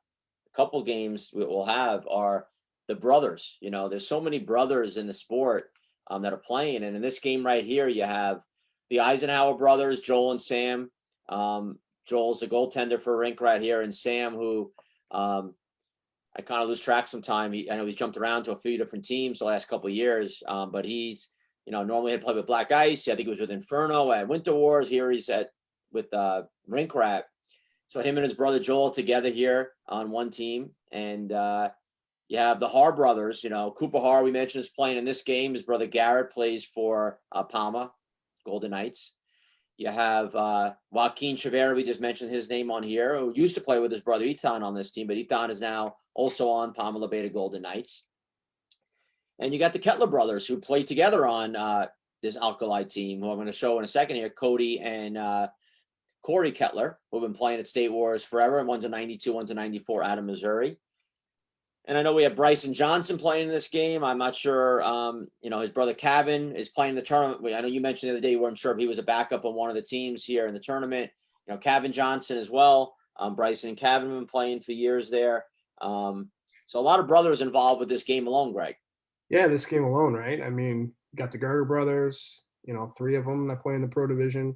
couple games we'll have, are the brothers. There's so many brothers in the sport that are playing. And in this game right here, you have the Eisenhower brothers, Joel and Sam. Joel's the goaltender for Rink Rat here, and Sam, who I kind of lose track sometime. I know he's jumped around to a few different teams the last couple of years, but he's, normally had played with Black Ice. I think he was with Inferno at Winter Wars. Here he's with Rink Rat. So him and his brother Joel together here on one team. And you have the Har brothers, Cooper Har, we mentioned, is playing in this game. His brother Garrett plays for PAMA, Golden Knights. You have Joaquin Chavera, we just mentioned his name on here, who used to play with his brother Etan on this team, but Etan is now also on PAMA La Beta Golden Knights. And you got the Ketler brothers who play together on this Alkali team, who I'm going to show in a second here, Cody and Corey Ketler, who have been playing at State Wars forever. And one's a 92, one's a 94 out of Missouri. And I know we have Bryson Johnson playing in this game. I'm not sure, his brother Kevin is playing the tournament. I know you mentioned the other day you weren't sure if he was a backup on one of the teams here in the tournament. Kevin Johnson as well. Bryson and Kevin have been playing for years there. So a lot of brothers involved with this game alone, Greg. Yeah, this game alone, right? I mean, you got the Gerger brothers, 3 of them that play in the Pro Division,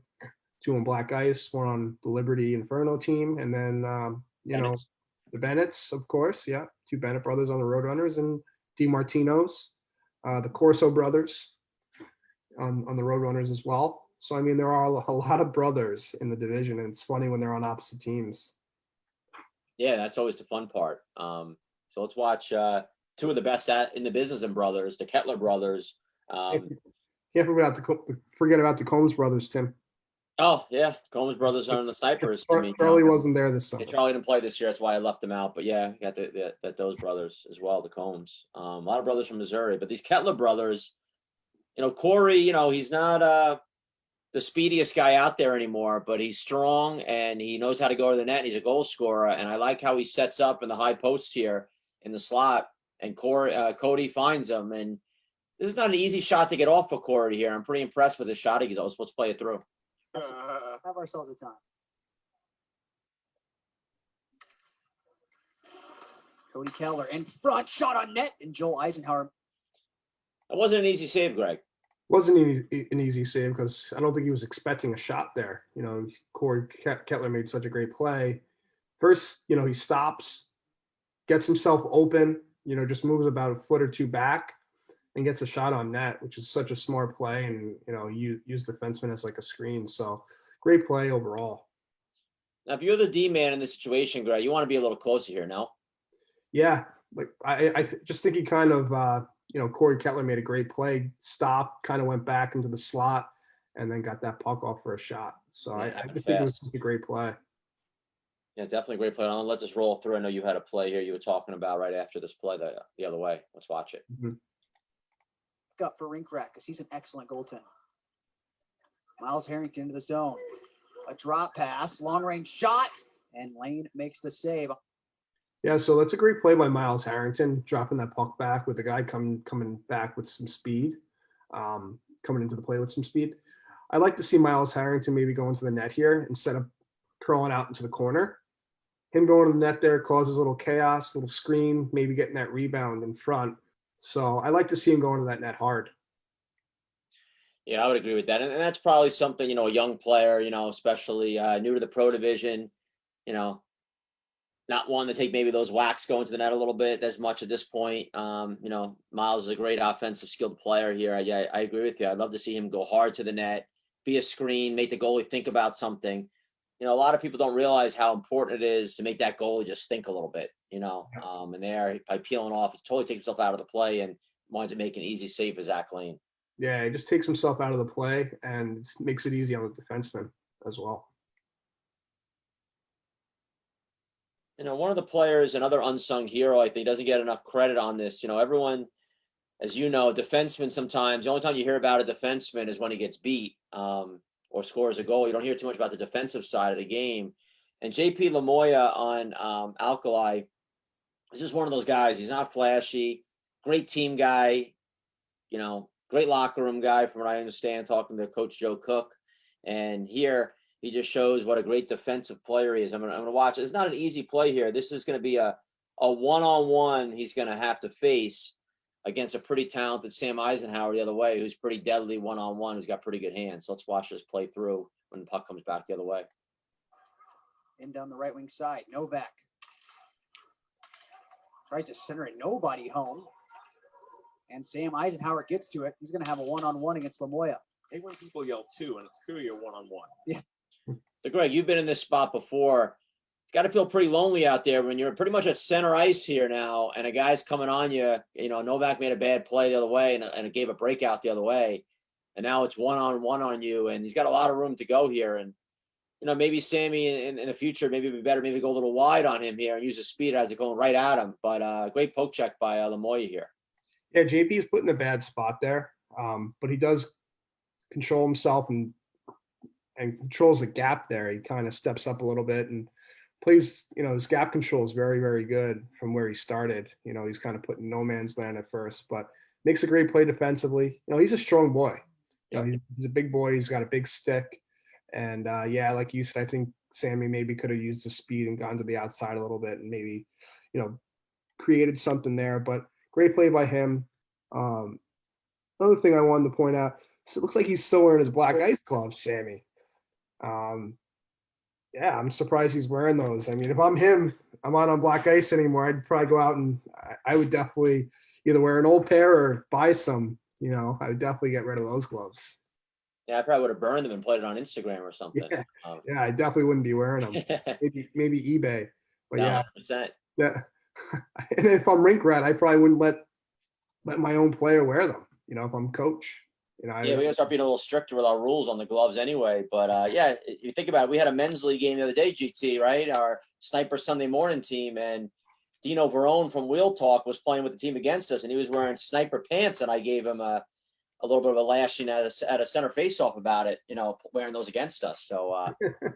2 on Black Ice, 1 on the Liberty Inferno team, and then, the Bennetts, of course. Yeah, 2 Bennett brothers on the Roadrunners, and DiMartinos, the Corso brothers on the Roadrunners as well. So, I mean, there are a lot of brothers in the division, and it's funny when they're on opposite teams. Yeah, that's always the fun part. So let's watch 2 of the best in the business and brothers, the Ketler brothers. Can't forget about the Combs brothers, Tim. Oh yeah, Combs brothers are the snipers. I mean, Charlie wasn't there this summer. yeah, Charlie didn't play this year. That's why I left him out. But yeah, you got those brothers as well, the Combs. A lot of brothers from Missouri, but these Ketler brothers, Corey, he's not the speediest guy out there anymore, but he's strong and he knows how to go to the net. And he's a goal scorer, and I like how he sets up in the high post here in the slot. And Cody finds him, and this is not an easy shot to get off for Corey here. I'm pretty impressed with his shot. He's always supposed to play it through. Have ourselves a time. Cody Ketler in front, shot on net, and Joel Eisenhower. It wasn't an easy save, Greg. Wasn't an easy save because I don't think he was expecting a shot there. Corey Ketler made such a great play. First, he stops, gets himself open, just moves about a foot or two back and gets a shot on net, which is such a smart play. And, use defenseman as like a screen. So great play overall. Now, if you're the D man in this situation, Greg, you want to be a little closer here, no? Yeah. Like I just think he kind of, Corey Ketler made a great play, stopped, kind of went back into the slot, and then got that puck off for a shot. So Yeah, I just think it was just a great play. Yeah, definitely a great play. I'll let this roll through. I know you had a play here you were talking about right after this play the other way. Let's watch it. Mm-hmm. Up for Rink Rat because he's an excellent goaltender. Miles Harrington into the zone. A drop pass, long range shot, and Lane makes the save. Yeah, so that's a great play by Miles Harrington, dropping that puck back with the guy coming back with some speed, coming into the play with some speed. I like to see Miles Harrington maybe go into the net here instead of curling out into the corner. Him going to the net there causes a little chaos, a little screen, maybe getting that rebound in front. So I like to see him go into that net hard. Yeah, I would agree with that. And that's probably something, a young player, especially new to the pro division, not one to take maybe those whacks going to the net a little bit as much at this point. Miles is a great offensive skilled player here. I agree with you. I'd love to see him go hard to the net, be a screen, make the goalie think about something. A lot of people don't realize how important it is to make that goalie just think a little bit, and there by peeling off, he totally takes himself out of the play and winds up making an easy save for Zach Lane. Yeah, he just takes himself out of the play and makes it easy on the defenseman as well. One of the players, another unsung hero, I think doesn't get enough credit on this. Everyone, as you know, defensemen sometimes, the only time you hear about a defenseman is when he gets beat or scores a goal. You don't hear too much about the defensive side of the game. And JP Lamoya on Alkali is just one of those guys. He's not flashy, great team guy, great locker room guy from what I understand, talking to Coach Joe Cook. And here, he just shows what a great defensive player he is. I'm gonna watch it. It's not an easy play here. This is going to be a one-on-one he's going to have to face against a pretty talented Sam Eisenhower the other way, who's pretty deadly one-on-one, who's got pretty good hands. So let's watch this play through when the puck comes back the other way. In down the right wing side, Novak tries to center it, nobody home. And Sam Eisenhower gets to it. He's going to have a one-on-one against Lamoya. I hate when people yell too, and it's clearly a one-on-one. Yeah. So Greg, you've been in this spot before. It's got to feel pretty lonely out there when you're pretty much at center ice here now, and a guy's coming on you. Novak made a bad play the other way, and it gave a breakout the other way, and now it's one-on-one on you, and he's got a lot of room to go here. And maybe Sammy in the future, maybe it'd be better, maybe go a little wide on him here and use his speed as it going right at him. But great poke check by Lamoya here. Yeah, JP is put in a bad spot there, but he does control himself and controls the gap there. He kind of steps up a little bit and plays, his gap control is very, very good from where he started. He's kind of put in no man's land at first, but makes a great play defensively. He's a strong boy. He's a big boy. He's got a big stick. And like you said, I think Sammy maybe could have used the speed and gone to the outside a little bit and maybe, created something there, but great play by him. Another thing I wanted to point out, it looks like he's still wearing his black ice gloves, Sammy. I'm surprised he's wearing those. I mean, if I'm him, I'm not on black ice anymore. I'd probably go out and I would definitely either wear an old pair or buy some. I would definitely get rid of those gloves. Yeah, I probably would have burned them and put it on Instagram or something. Yeah, I definitely wouldn't be wearing them. maybe eBay. But no, yeah, and if I'm Rink Rat, I probably wouldn't let my own player wear them. If I'm coach. You know, Yeah, we gotta start being a little stricter with our rules on the gloves anyway. But yeah, you think about it, we had a men's league game the other day, GT, right? Our Sniper Sunday morning team, and Dino Verone from Wheel Talk was playing with the team against us, and he was wearing sniper pants, and I gave him a little bit of a lashing at a center face-off about it, wearing those against us. So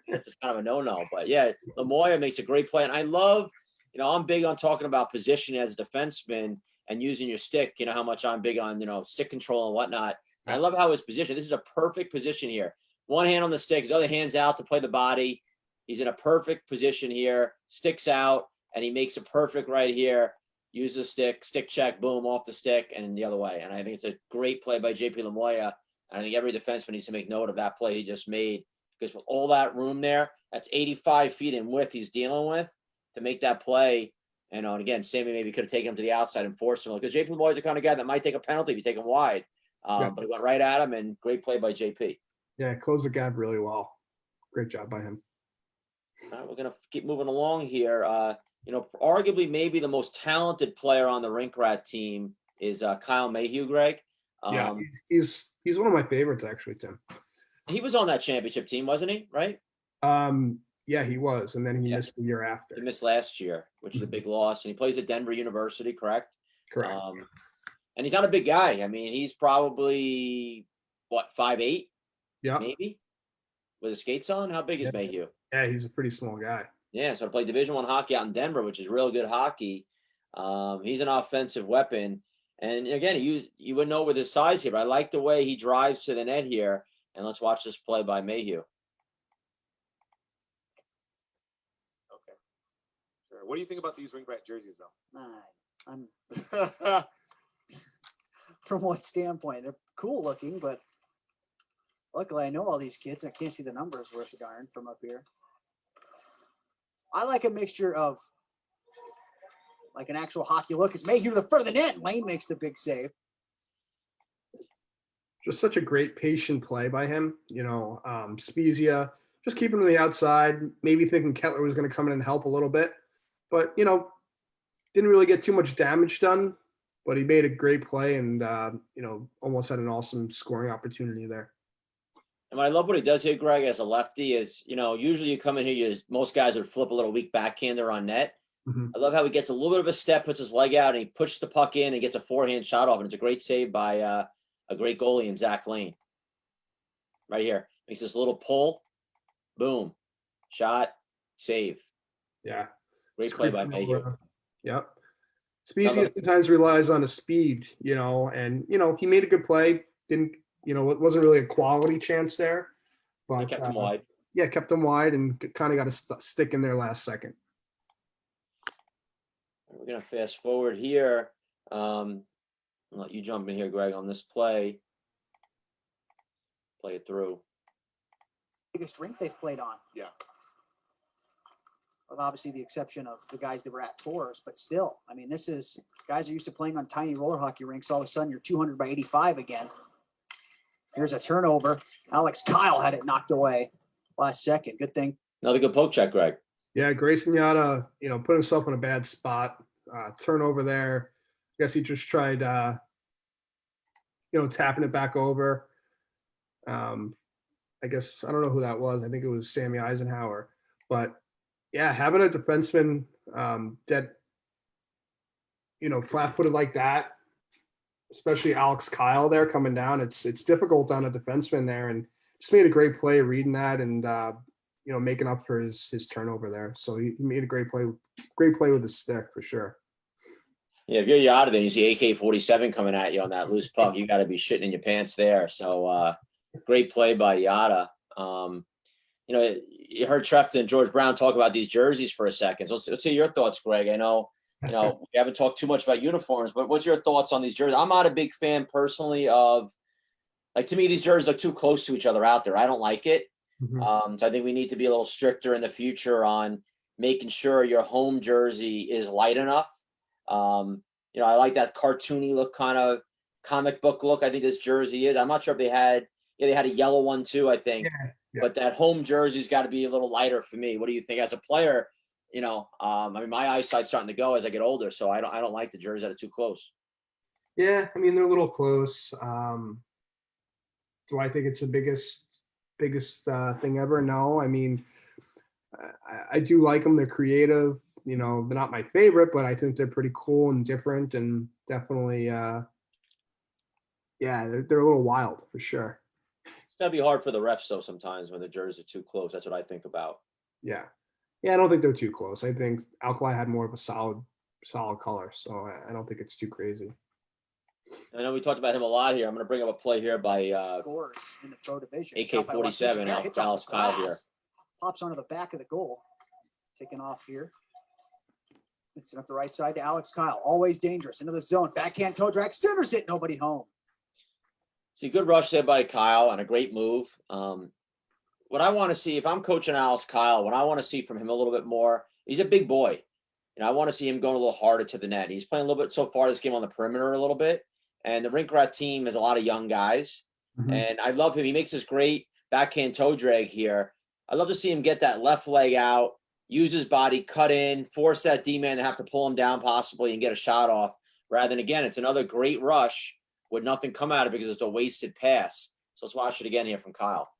it's just kind of a no-no. But yeah, Lamoya makes a great play, and I love, I'm big on talking about positioning as a defenseman and using your stick. You know how much I'm big on, stick control and whatnot. I love how his position. This is a perfect position here. One hand on the stick, his other hand's out to play the body. He's in a perfect position here. Sticks out, and he makes a perfect right here. Use the stick check, boom, off the stick, and the other way. And I think it's a great play by JP Lamoya. And I think every defenseman needs to make note of that play he just made, because with all that room there, that's 85 feet in width he's dealing with to make that play. And again, Sammy maybe could have taken him to the outside and forced him, because JP Lamoya's the kind of guy that might take a penalty if you take him wide. But he went right at him, and great play by JP. Yeah, closed the gap really well. Great job by him. All right, we're going to keep moving along here. Arguably maybe the most talented player on the Rink Rat team is Kyle Mayhew, Greg. Yeah, he's one of my favorites, actually, Tim. He was on that championship team, wasn't he? Right? Yeah, he was, and then he missed the year after. He missed last year, which is a big loss. And he plays at Denver University, correct? Correct. And he's not a big guy. I mean, he's probably, 5'8"? Yeah. Maybe? With his skates on? How big is Mayhew? Yeah, he's a pretty small guy. Yeah, so to play Division I hockey out in Denver, which is real good hockey. He's an offensive weapon. And again, you wouldn't know with his size here, but I like the way he drives to the net here. And let's watch this play by Mayhew. Okay. Sure. What do you think about these Rink Rat jerseys, though? I'm from what standpoint? They're cool looking, but luckily I know all these kids. I can't see the numbers worth a darn from up here. I like a mixture of like an actual hockey look. It's Mayhew to the front of the net. Lane makes the big save. Just such a great patient play by him. Spezia just keeping him on the outside, maybe thinking Ketler was going to come in and help a little bit, but didn't really get too much damage done. But he made a great play and almost had an awesome scoring opportunity there. And I love what he does here, Greg, as a lefty is, usually you come in here, most guys would flip a little weak backhander on net. Mm-hmm. I love how he gets a little bit of a step, puts his leg out, and he pushes the puck in and gets a forehand shot off. And it's a great save by a great goalie in Zach Lane. Right here. Makes this little pull. Boom. Shot. Save. Yeah. Great play by Mayhew. Yep. Spezia sometimes relies on his speed, and, he made a good play. Didn't, it wasn't really a quality chance there. But He kept him wide. Yeah, kept him wide and kind of got a stick in there last second. We're going to fast forward here. I'll let you jump in here, Greg, on this play. Play it through. Biggest rink they've played on. Yeah. With obviously the exception of the guys that were at tours, but still, I mean, this is guys are used to playing on tiny roller hockey rinks. All of a sudden, you're 200 by 85 again. Here's a turnover. Alex Kyle had it knocked away last second. Good thing. Another good poke check, Greg. Yeah, Grayson Yada, put himself in a bad spot. Turnover there. I guess he just tried, tapping it back over. I guess I don't know who that was. I think it was Sammy Eisenhower. But yeah, having a defenseman that, flat-footed like that, especially Alex Kyle there coming down, it's difficult on a defenseman there, and just made a great play reading that and making up for his turnover there. So he made a great play with his stick for sure. Yeah, if you're out of there and you see AK-47 coming at you on that loose puck, you got to be shitting in your pants there. So great play by Yada. You heard Trefton and George Brown talk about these jerseys for a second. So let's hear your thoughts, Greg. I know, we haven't talked too much about uniforms, but what's your thoughts on these jerseys? I'm not a big fan personally of, to me, these jerseys look too close to each other out there. I don't like it. Mm-hmm. So I think we need to be a little stricter in the future on making sure your home jersey is light enough. I like that cartoony look, kind of comic book look. I think this jersey is. I'm not sure if they had a yellow one too, I think. Yeah. But that home jersey's got to be a little lighter for me. What do you think as a player? My eyesight's starting to go as I get older, so I don't like the jerseys that are too close. Yeah, they're a little close. Do I think it's the biggest thing ever? No. I mean, I do like them. They're creative. You know, they're not my favorite, but I think they're pretty cool and different, and definitely, yeah, they're a little wild for sure. It's gotta be hard for the refs though sometimes when the jerseys are too close. That's what I think about. Yeah, I don't think they're too close. I think Alkali had more of a solid color, so I don't think it's too crazy. I know we talked about him a lot here. I'm going to bring up a play here by Scores in the pro division. AK-47, Yeah, hits off Alex the Kyle here. glass. Pops onto the back of the goal. Taking off here. It's up the right side to Alex Kyle. Always dangerous. Into the zone. Backhand toe drag. Centers it. Nobody home. See, good rush there by Kyle and a great move. What I want to see, if I'm coaching Alex Kyle, what I want to see from him a little bit more, he's a big boy. I want to see him going a little harder to the net. He's playing a little bit so far this game on the perimeter a little bit. And the Rink Rat team has a lot of young guys. Mhm. And I love him. He makes this great backhand toe drag here. I love to see him get that left leg out, use his body, cut in, force that D-man to have to pull him down possibly and get a shot off. Rather than, again, it's another great rush with nothing come out of it because it's a wasted pass. So let's watch it again here from Kyle.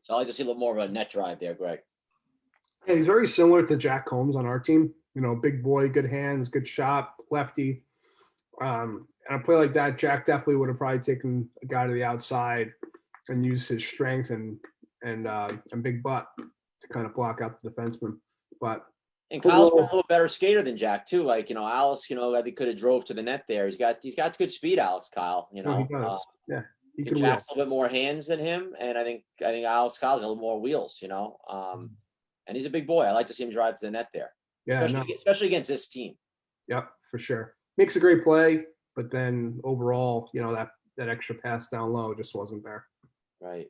So I like to see a little more of a net drive there, Greg. Yeah, he's very similar to Jack Combs on our team. You know, big boy, good hands, good shot, lefty. And a play like that, Jack definitely would have probably taken a guy to the outside and used his strength and big butt to kind of block out the defenseman. But And Kyle's been a little better skater than Jack too. Like, Alex, I think could have drove to the net there. He's got good speed, Alex Kyle. he does. Yeah, he could Jack's wheel. a little bit more hands than him, and I think Alex Kyle's got a little more wheels. And he's a big boy. I like to see him drive to the net there. Yeah, especially against this team. Yep, for sure. Makes a great play, but then overall, that extra pass down low just wasn't there. Right.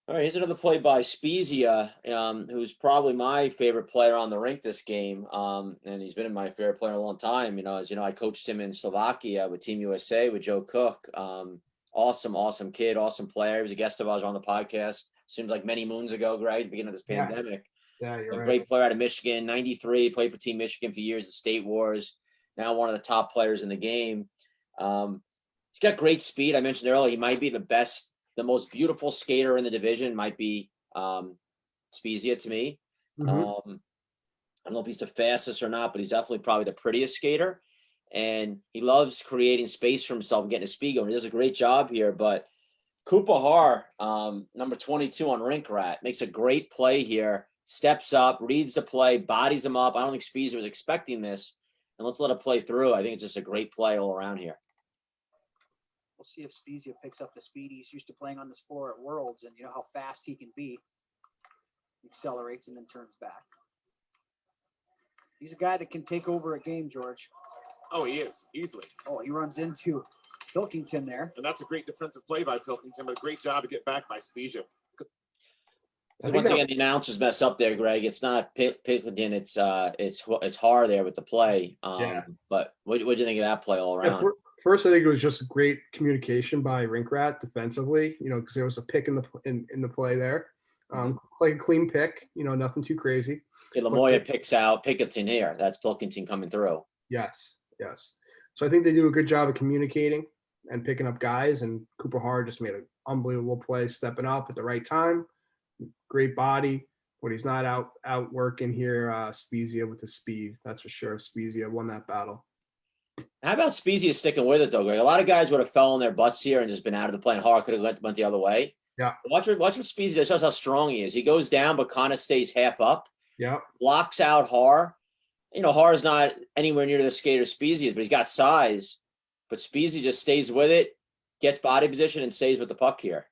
All right, here's another play by Spezia, who's probably my favorite player on the rink this game. And he's been my favorite player a long time. As you know, I coached him in Slovakia with Team USA with Joe Cook. Awesome kid, awesome player. He was a guest of ours on the podcast. Seems like many moons ago, Greg, at the beginning of this pandemic. Yeah, you're right. Great player out of Michigan, 93, played for Team Michigan for years at State Wars. Now one of the top players in the game. He's got great speed. I mentioned earlier, he might be the most beautiful skater in the division might be Spezia to me. Mhm. I don't know if he's the fastest or not, but he's definitely probably the prettiest skater. And he loves creating space for himself and getting his speed going. He does a great job here. But Cooper Har, number 22 on Rink Rat, makes a great play here. Steps up, reads the play, bodies him up. I don't think Spezia was expecting this. And let's let it play through. I think it's just a great play all around here. We'll see if Spezia picks up the speed. He's used to playing on this floor at Worlds, and you know how fast he can be. He accelerates and then turns back. He's a guy that can take over a game, George. Oh, he is, easily. Oh, he runs into Pilkington there. And that's a great defensive play by Pilkington, but a great job to get back by Spezia. So one thing the announcers mess up there, Greg. It's not Pilkington. It's Har there with the play. Yeah. But what do you think of that play all around? First, I think it was just great communication by Rink Rat defensively. Because there was a pick in the play there. Like a clean pick. Nothing too crazy. Okay, Lamoya picks out Pilkington here. That's Pilkington coming through. Yes. So I think they do a good job of communicating and picking up guys. And Cooper Har just made an unbelievable play, stepping up at the right time. Great body, but he's not out working here. Spezia with the speed, that's for sure. Spezia won that battle. How about Spezia sticking with it though, Greg? A lot of guys would have fell on their butts here and just been out of the play. And Har could have went the other way. Yeah. Watch what Spezia does. Shows how strong he is. He goes down, but kind of stays half up. Yeah. Blocks out Har. Har's not anywhere near the skater Spezia is, but he's got size. But Spezia just stays with it, gets body position, and stays with the puck here.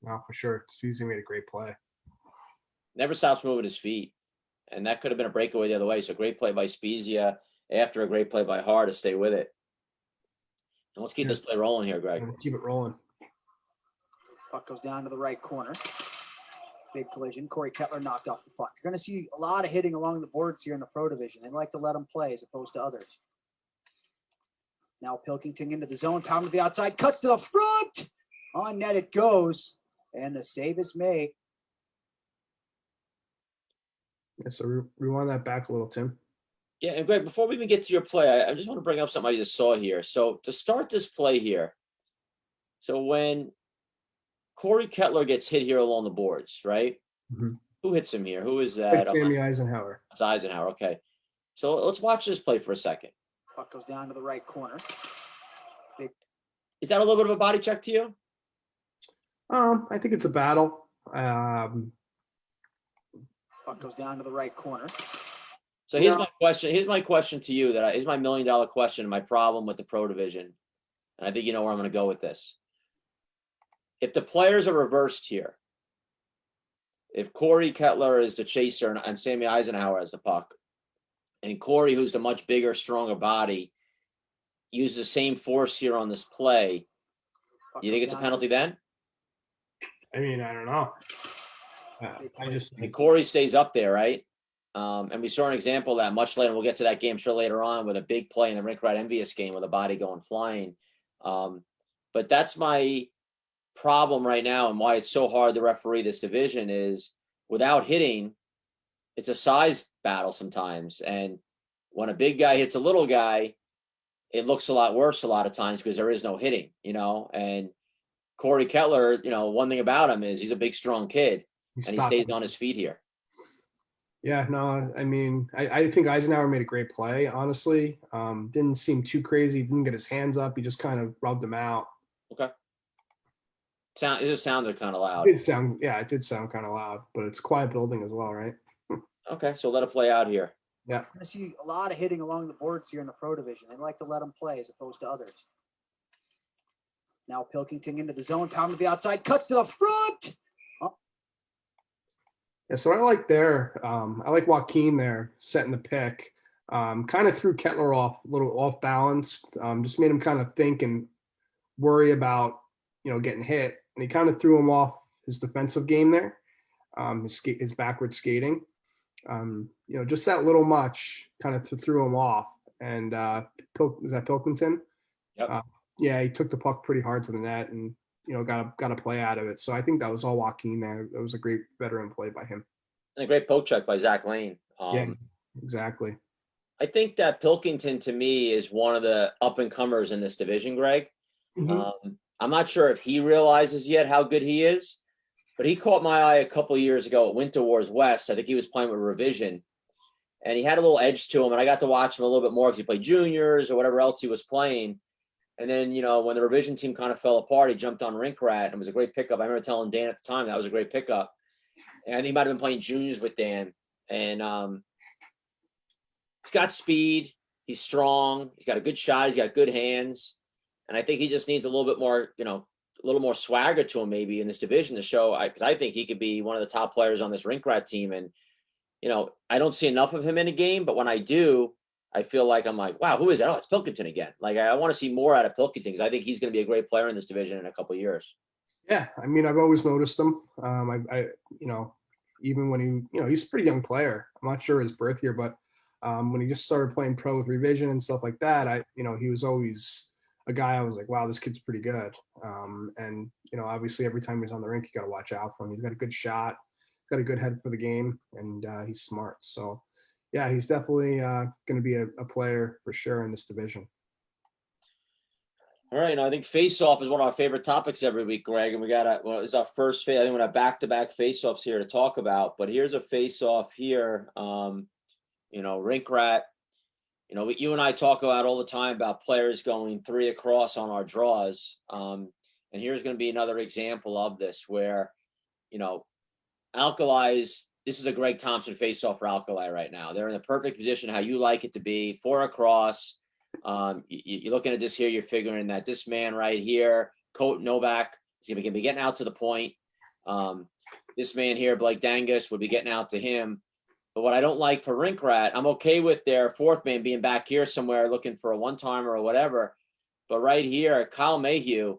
No, for sure. Spezia made a great play. Never stops moving his feet. And that could have been a breakaway the other way. So great play by Spezia after a great play by Har to stay with it. And let's keep this play rolling here, Greg. Keep it rolling. Puck goes down to the right corner. Big collision. Cody Ketler knocked off the puck. You're going to see a lot of hitting along the boards here in the pro division. They like to let them play as opposed to others. Now Pilkington into the zone. Pound to the outside. Cuts to the front. On net it goes. And the save is made. Yeah, so rewind that back a little, Tim. Yeah, and Greg, before we even get to your play, I just want to bring up something I just saw here. So to start this play here, so when Cody Ketler gets hit here along the boards, right? Mhm. Who hits him here? Who is Like that? Sammy Eisenhower. It's Eisenhower. Okay. So let's watch this play for a second. Puck goes down to the right corner. Is that a little bit of a body check to you? I think it's a battle. Puck goes down to the right corner. So here's Yeah. my question. Here's my question to you. Here's my $1 million question. My problem with the pro division, and I think you know where I'm going to go with this. If the players are reversed here, if Cody Ketler is the chaser and Sammy Eisenhower has the puck, and Corey, who's the much bigger, stronger body, uses the same force here on this play, Puck you think goes it's a down penalty then? I mean, I don't know. I just And Corey stays up there, right? And we saw an example of that much later. We'll get to that game sure later on with a big play in the Rink Rat Envious game with a body going flying. But that's my problem right now, and why it's so hard to referee this division is without hitting, it's a size battle sometimes. And when a big guy hits a little guy, it looks a lot worse a lot of times because there is no hitting, and Cody Ketler, one thing about him is he's a big, strong kid, and he stays on his feet here. Yeah, no, I mean, I think Eisenhower made a great play, honestly. Didn't seem too crazy. Didn't get his hands up. He just kind of rubbed him out. Okay. It just sounded kind of loud. It did sound kind of loud, but it's a quiet building as well, right? Okay, so let it play out here. Yeah. I'm going to see a lot of hitting along the boards here in the pro division. They like to let them play as opposed to others. Now Pilkington into the zone, pound to the outside, cuts to the front. Yeah, so I like Joaquin there setting the pick. Kind of threw Ketler off, a little off balance. Just made him kind of think and worry about, getting hit. And he kind of threw him off his defensive game there, his backward skating. Just that little much kind of threw him off. And is that Pilkington? Yep. Yeah, he took the puck pretty hard to the net and, got a play out of it. So I think that was all Joaquin there. That was a great veteran play by him. And a great poke check by Zach Lane. Yeah, exactly. I think that Pilkington, to me, is one of the up-and-comers in this division, Greg. Mm-hmm. I'm not sure if he realizes yet how good he is, but he caught my eye a couple of years ago at Winter Wars West. I think he was playing with Revision, and he had a little edge to him, and I got to watch him a little bit more because he played juniors or whatever else he was playing. And then, when the Revision team kind of fell apart, he jumped on Rink Rat, and it was a great pickup. I remember telling Dan at the time that was a great pickup. And he might have been playing juniors with Dan. And he's got speed. He's strong. He's got a good shot. He's got good hands. And I think he just needs a little bit more, a little more swagger to him maybe in this division to show, because I think he could be one of the top players on this Rink Rat team. And, I don't see enough of him in a game, but when I do, I feel like I'm like, wow, who is that? Oh, it's Pilkington again. Like, I want to see more out of Pilkington because I think he's going to be a great player in this division in a couple of years. Yeah, I mean, I've always noticed him. Even when he's a pretty young player. I'm not sure his birth year, but when he just started playing pro with Revision and stuff like that, he was always a guy I was like, wow, this kid's pretty good. And obviously every time he's on the rink, you got to watch out for him. He's got a good shot. He's got a good head for the game, and he's smart. So, yeah, he's definitely going to be a player for sure in this division. All right, I think face-off is one of our favorite topics every week, Greg, and we got it's our first face. I think we have back-to-back face-offs here to talk about. But here's a face-off here. Rink Rat. You and I talk about all the time about players going 3 across on our draws. And here's going to be another example of this where, Alkali's. This is a Greg Thompson face-off for Alkali right now. They're in the perfect position how you like it to be, 4 across. You're looking at this here, you're figuring that this man right here, Novak, is going to be getting out to the point. This man here, Blake Dangus, would be getting out to him. But what I don't like for Rink Rat, I'm okay with their 4th man being back here somewhere looking for a one-timer or whatever. But right here, Kyle Mayhew,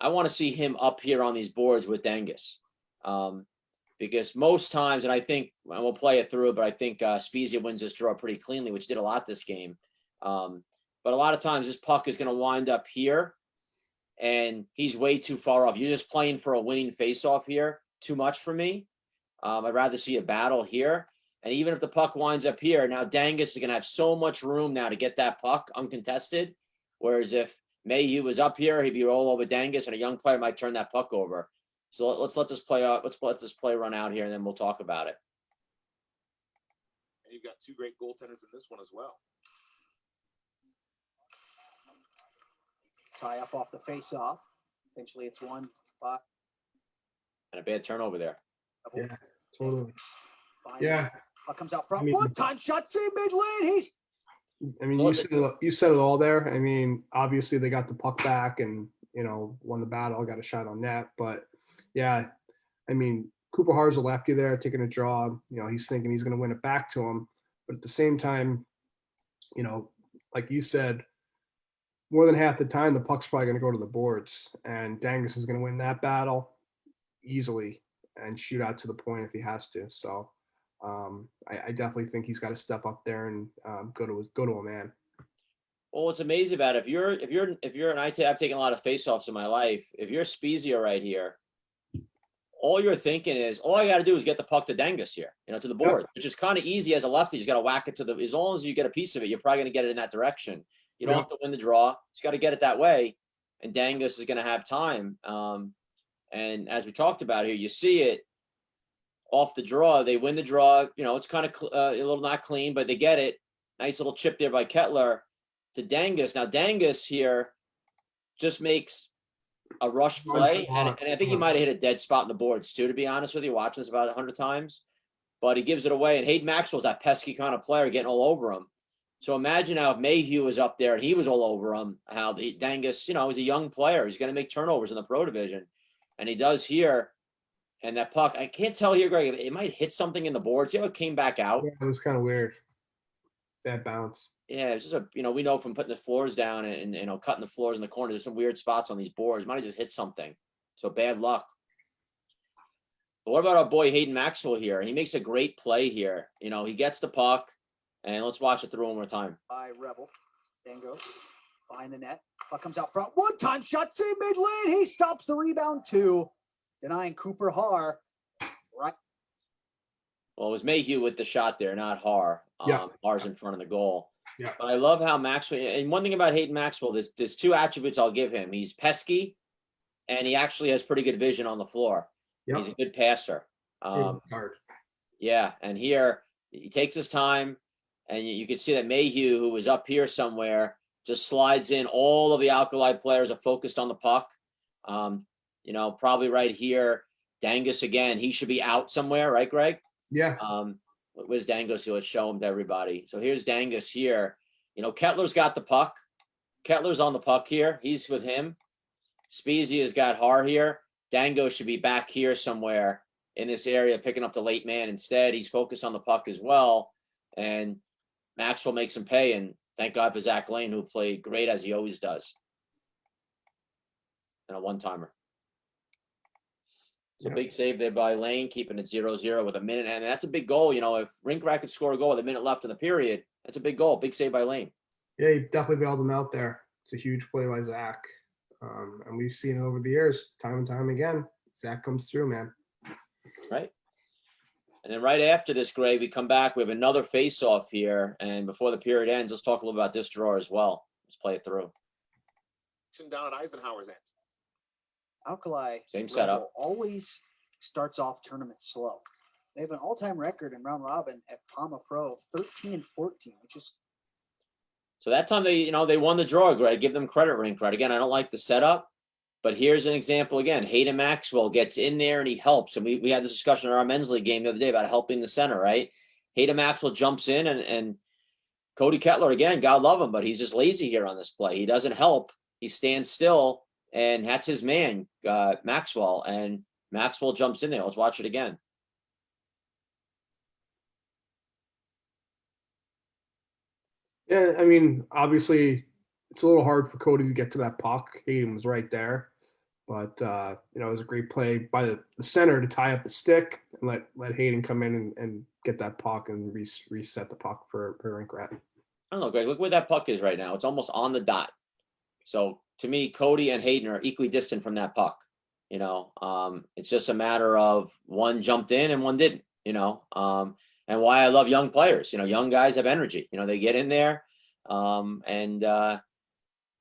I want to see him up here on these boards with Dangus. Because most times, and I think, and we'll play it through, but I think Spezia wins this draw pretty cleanly, which did a lot this game. But a lot of times this puck is going to wind up here, and he's way too far off. You're just playing for a winning face-off here. Too much for me. I'd rather see a battle here. And even if the puck winds up here, now Dangus is going to have so much room now to get that puck uncontested. Whereas if Mayhew was up here, he'd be all over Dangus, and a young player might turn that puck over. So let's let this play out. Let's let this play run out here, and then we'll talk about it. And you've got two great goaltenders in this one as well. Tie up off the face-off. Eventually, it's 1-5. And a bad turnover there. Yeah, totally. Finally, Yeah. puck comes out front. I mean- One-time shot, save mid-lane. He's I mean, you said it all there. I mean, obviously they got the puck back and, you know, won the battle, got a shot on net. But yeah, I mean, Cooper Har's a lefty there taking a draw. You know, he's thinking he's going to win it back to him. But at the same time, you know, like you said, more than half the time, the puck's probably going to go to the boards. And Dangus is going to win that battle easily and shoot out to the point if he has to. So I definitely think he's got to step up there and go to a man. Well, what's amazing about it, I've taken a lot of faceoffs in my life. If you're Spezia right here, all you're thinking is, all I got to do is get the puck to Dangus here, you know, to the board, which is kind of easy as a lefty. You just got to whack it to as long as you get a piece of it, you're probably going to get it in that direction. You don't have to win the draw. Just got to get it that way. And Dangus is going to have time. And as we talked about here, you see it off the draw. They win the draw. You know, it's kind of a little not clean, but they get it. Nice little chip there by Ketler to Dangus. Now, Dangus here just makes a rush play. And I think he might have hit a dead spot in the boards too, to be honest with you, watching this about 100 times. But he gives it away. And Hayden Maxwell's that pesky kind of player getting all over him. So imagine how if Mayhew was up there and he was all over him, how Dangus, you know, he's a young player. He's going to make turnovers in the pro division. And he does here. And that puck, I can't tell here, Greg, it might hit something in the boards. See how it came back out? Yeah, it was kind of weird. That bounce. Yeah, it's just we know from putting the floors down and you know, cutting the floors in the corner, there's some weird spots on these boards. Might have just hit something. So bad luck. But what about our boy Hayden Maxwell here? He makes a great play here. You know, he gets the puck, and let's watch it through one more time. by Revel. Dango behind the net. Puck comes out front. One-time shot, save mid-lane. He stops the rebound too, denying Cooper Har. Right. Well, it was Mayhew with the shot there, not Har. Yeah. Har's in front of the goal. Yeah. But I love how Maxwell, and one thing about Hayden Maxwell, there's two attributes I'll give him. He's pesky, and he actually has pretty good vision on the floor. Yep. He's a good passer. Hard. Yeah, and here he takes his time, and you can see that Mayhew, who was up here somewhere, just slides in. All of the Alkali players are focused on the puck. You know, probably right here. Dangus again. He should be out somewhere, right, Greg? Yeah. Where's Dangus? Let's show him to everybody. So here's Dangus here. You know, Ketler's got the puck. Ketler's on the puck here. He's with him. Spezia's got Har here. Dango should be back here somewhere in this area, picking up the late man. Instead, he's focused on the puck as well. And Maxwell makes him pay. And thank God for Zach Lane, who played great as he always does. And a one-timer. So big save there by Lane, keeping it 0-0 with a minute. And that's a big goal. You know, if Rink Rat could score a goal with a minute left in the period, that's a big goal. Big save by Lane. Yeah, he definitely bailed him out there. It's a huge play by Zach. And we've seen it over the years, time and time again. Zach comes through, man. Right. And then right after this, Greg, we come back. We have another face-off here. And before the period ends, let's talk a little about this draw as well. Let's play it through. Down at Eisenhower's end. Alkali Same Revel setup. always starts off tournament slow. They have an all-time record in round robin at PAMA Pro of 13-14, which is So that time they won the draw, Greg. Give them credit, Rink Rat. Again, I don't like the setup, but here's an example again. Hayden Maxwell gets in there and he helps. And we had this discussion in our men's league game the other day about helping the center, right? Hayden Maxwell jumps in and Cody Ketler, again, God love him, but he's just lazy here on this play. He doesn't help. He stands still, and that's his man, Maxwell. And Maxwell jumps in there. Let's watch it again. Yeah, I mean, obviously, it's a little hard for Cody to get to that puck. Hayden was right there. But, you know, it was a great play by the center to tie up the stick and let Hayden come in and get that puck and reset the puck for Rink Rat. I don't know, Greg. Look where that puck is right now. It's almost on the dot. So to me, Cody and Hayden are equally distant from that puck. You know, it's just a matter of one jumped in and one didn't. You know, and and why I love young players. You know, young guys have energy. You know, they get in there,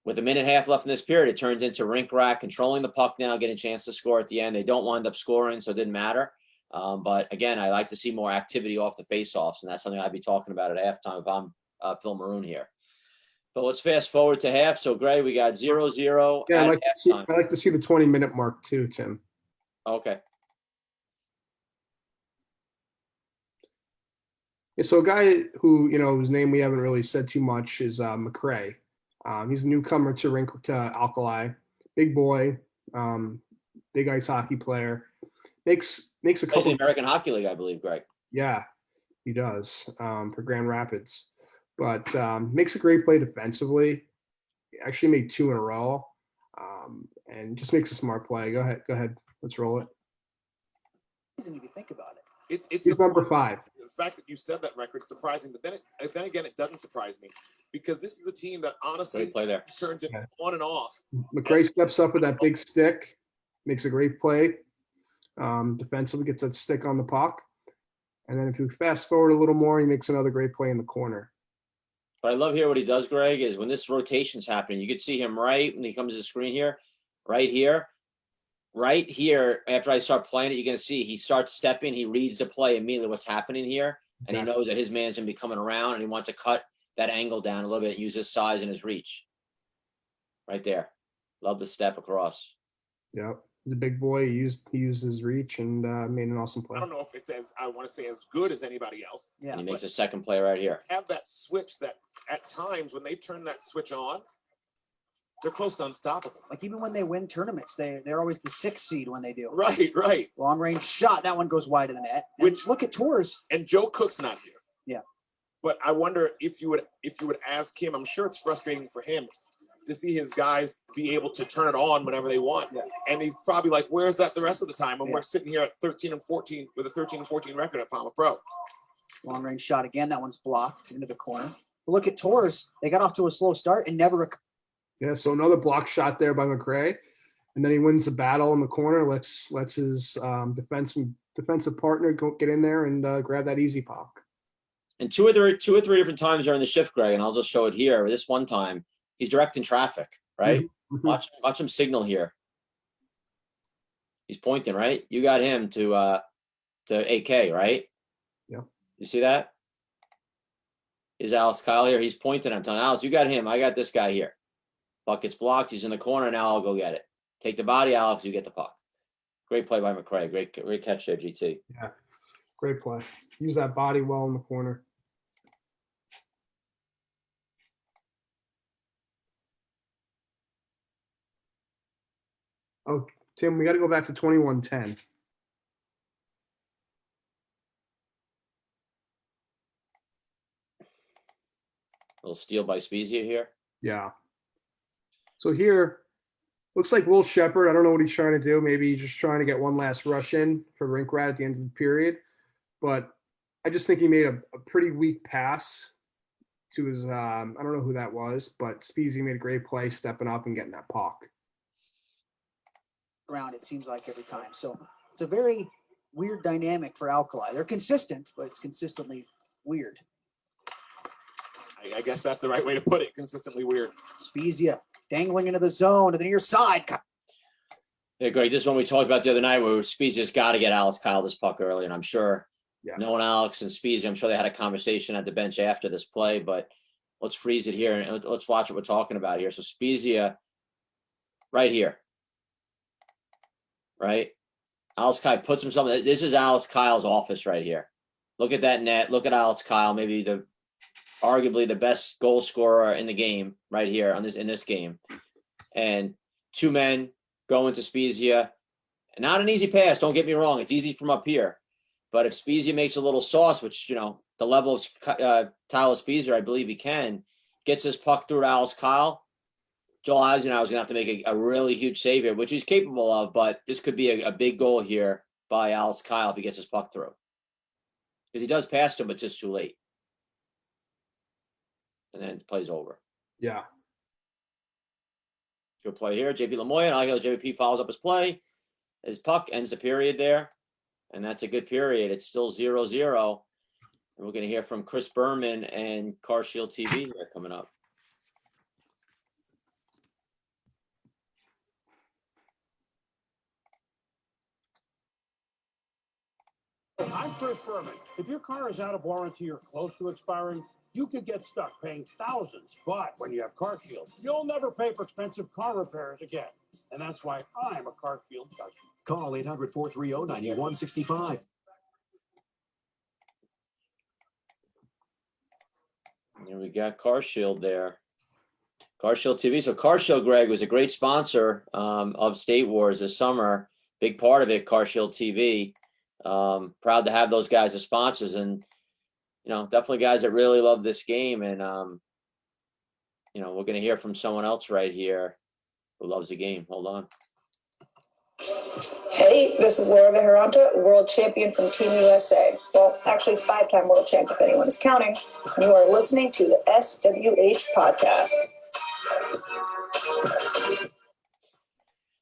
with a minute and a half left in this period, it turns into Rink Rat controlling the puck now, getting a chance to score at the end. They don't wind up scoring, so it didn't matter. But again, I like to see more activity off the faceoffs, and that's something I'd be talking about at halftime if I'm Phil Maroon here. But let's fast forward to half. So, Gray, we got 0-0 Yeah, at halftime. I like to see the 20-minute mark too, Tim. Okay. Yeah, so a guy who, whose name we haven't really said too much is McRae. He's a newcomer to Alkali. Big boy, big ice hockey player. Makes a Plays couple. the American Hockey League, I believe, Greg. Yeah, he does for Grand Rapids, but makes a great play defensively. He actually made 2 in a row, and just makes a smart play. Go ahead. Let's roll it. If you think about it. It's He's number 5. The fact that you said that record surprising, but then again, it doesn't surprise me because this is the team that honestly Great play there. turns it on and off. McRae steps up with that big stick, makes a great play. Defensively gets that stick on the puck. And then if you fast forward a little more, he makes another great play in the corner. But I love here what he does, Greg, is when this rotation's happening, you could see him right when he comes to the screen here, right here, after I start playing it, you're going to see he starts stepping, he reads the play immediately what's happening here, and he knows that his man's going to be coming around, and he wants to cut that angle down a little bit, use his size and his reach. Right there. Love the step across. Yep. He's a big boy. He used his reach and made an awesome play. I don't know if it's I want to say as good as anybody else. Yeah. And he makes a second play right here. Have that switch that at times when they turn that switch on, they're close to unstoppable. Like even when they win tournaments, they're always the 6th seed when they do. Right. Long range shot, that one goes wide of the net. And Which look at Tours. And Joe Cook's not here. Yeah. But I wonder if you would ask him. I'm sure it's frustrating for him to see his guys be able to turn it on whenever they want. Yeah. And he's probably like, "Where's that the rest of the time?" When Yeah. we're sitting here at 13-14 with a 13-14 record at PAMA Pro. Long range shot again. That one's blocked into the corner. But look at Tours. They got off to a slow start and never. Yeah, so another block shot there by McRae, and then he wins the battle in the corner. Lets his defensive partner get in there and grab that easy puck. And two or three different times during the shift, Greg, and I'll just show it here. This one time, he's directing traffic, right? Mm-hmm. Watch him signal here. He's pointing, right? You got him to AK, right? Yeah. You see that? Is Alex Kyle here? He's pointing. I'm telling Alex, you got him. I got this guy here. Puck gets blocked. He's in the corner. Now I'll go get it. Take the body, Alex. You get the puck. Great play by McRae. Great catch there, GT. Yeah, great play. Use that body well in the corner. Oh, Tim, we got to go back to 21-10. Little steal by Spezia here. Yeah. So here, looks like Will Shepherd. I don't know what he's trying to do. Maybe he's just trying to get one last rush in for Rink Rat at the end of the period. But I just think he made a pretty weak pass to his, I don't know who that was, but Spezia made a great play stepping up and getting that puck. Around, it seems like every time. So it's a very weird dynamic for Alkali. They're consistent, but it's consistently weird. I guess that's the right way to put it. Consistently weird. Spezia dangling into the zone to the near side. Yeah, Greg, this is one we talked about the other night where Spezia's got to get Alex Kyle this puck early, and I'm sure knowing Alex and Spezia, I'm sure they had a conversation at the bench after this play, but let's freeze it here and let's watch what we're talking about here. So Spezia right here, right? Alex Kyle puts himself, this is Alex Kyle's office right here. Look at that net. Look at Alex Kyle, maybe arguably the best goal scorer in the game right here in this game. And 2 men going to Spezia. Not an easy pass, don't get me wrong. It's easy from up here. But if Spezia makes a little sauce, which, the level of Tyler Spezia, I believe he can, gets his puck through to Alex Kyle, Joel Eisenhower is going to have to make a really huge save here, which he's capable of, but this could be a big goal here by Alex Kyle if he gets his puck through. Because he does pass him, but just too late. And then plays over. Yeah. Good play here. JP Lamoya. I go JP follows up his play. His puck ends the period there. And that's a good period. It's still 0-0. And we're going to hear from Chris Berman and Car Shield TV here coming up. I'm Chris Berman. If your car is out of warranty or close to expiring, you could get stuck paying thousands. But when you have Car Shield, you'll never pay for expensive car repairs again. And that's why I'm a Car Shield customer. Call 800-430-9165. Here we got Car Shield there. Car Shield TV. So Car Shield, Greg, was a great sponsor of State Wars this summer. Big part of it, Car Shield TV. Proud to have those guys as sponsors, and definitely guys that really love this game. And we're going to hear from someone else right here who loves the game. Hold on. Hey, this is Laura Bejaranta, world champion from Team USA. Well, actually, 5-time world champ if anyone is counting. You are listening to the SWH podcast.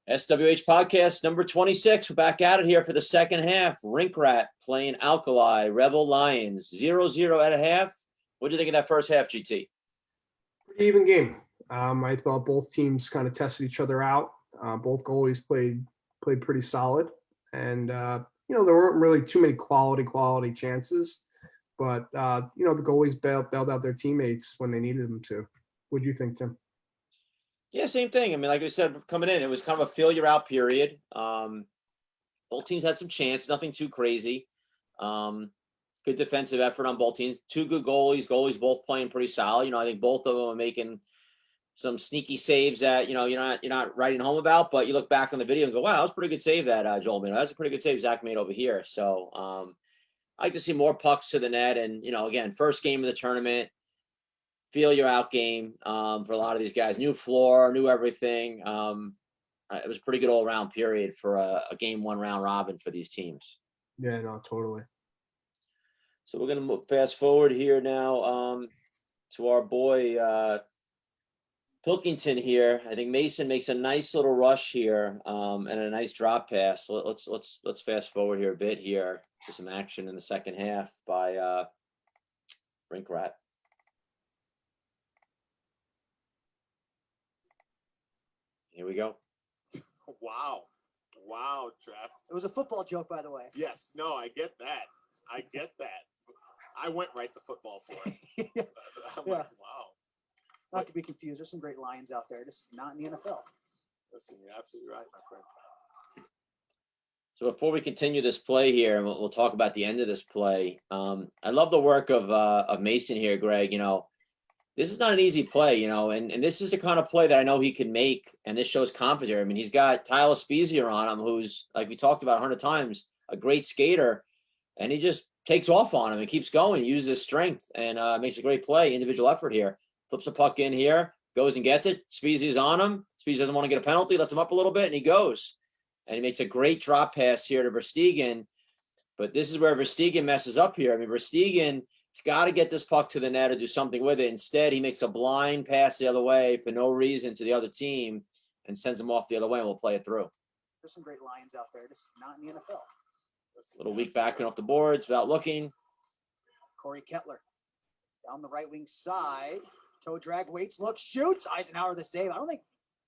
SWH podcast number 26. We're back at it here for the second half. Rink Rat playing Alkali Revel Lions 0-0 at a half. What do you think of that first half, GT? Pretty even game. I thought both teams kind of tested each other out. Both goalies played pretty solid, and there weren't really too many quality chances, but the goalies bailed out their teammates when they needed them to. What do you think, Tim? Yeah, same thing. I mean, like I said, coming in, it was kind of a failure out period. Both teams had some chance, nothing too crazy. Good defensive effort on both teams. Two good goalies both playing pretty solid. I think both of them are making some sneaky saves that you're not writing home about, but you look back on the video and go, wow, that was a pretty good save that Joel made. That's a pretty good save Zach made over here. So I like to see more pucks to the net, and again, first game of the tournament, feel your out game for a lot of these guys. New floor, new everything. It was a pretty good all around period for a game one round robin for these teams. Yeah, no, totally. So we're gonna fast forward here now to our boy Pilkington here. I think Mason makes a nice little rush here and a nice drop pass. So let's fast forward here a bit here to some action in the second half by Rink Rat. Here we go. Wow, Trev. It was a football joke, by the way. Yes, no, I get that. I went right to football for it. I'm Yeah. like, wow. Not to be confused. There's some great Lions out there, just not in the NFL. Listen, you're absolutely right, my friend. So before we continue this play here, and we'll talk about the end of this play. I love the work of Mason here, Greg. This is not an easy play, and this is the kind of play that I know he can make, and this shows confidence. I mean, he's got Tyler Spezier on him, who's, like we talked about 100 times, a great skater, and he just takes off on him and keeps going, uses his strength, and makes a great play, individual effort here. Flips the puck in here, goes and gets it. Speezier's on him. Spezier doesn't want to get a penalty, lets him up a little bit, and he goes. And he makes a great drop pass here to Verstegen, but this is where Verstegen messes up here. I mean, Verstegen, he's got to get this puck to the net or do something with it. Instead, he makes a blind pass the other way for no reason to the other team and sends him off the other way, and we'll play it through. There's some great Lions out there, just not in the NFL. A little weak backing off the boards without looking. Cody Ketler down the right wing side. Toe drag, waits, looks, shoots. Eisenhower the save. I don't think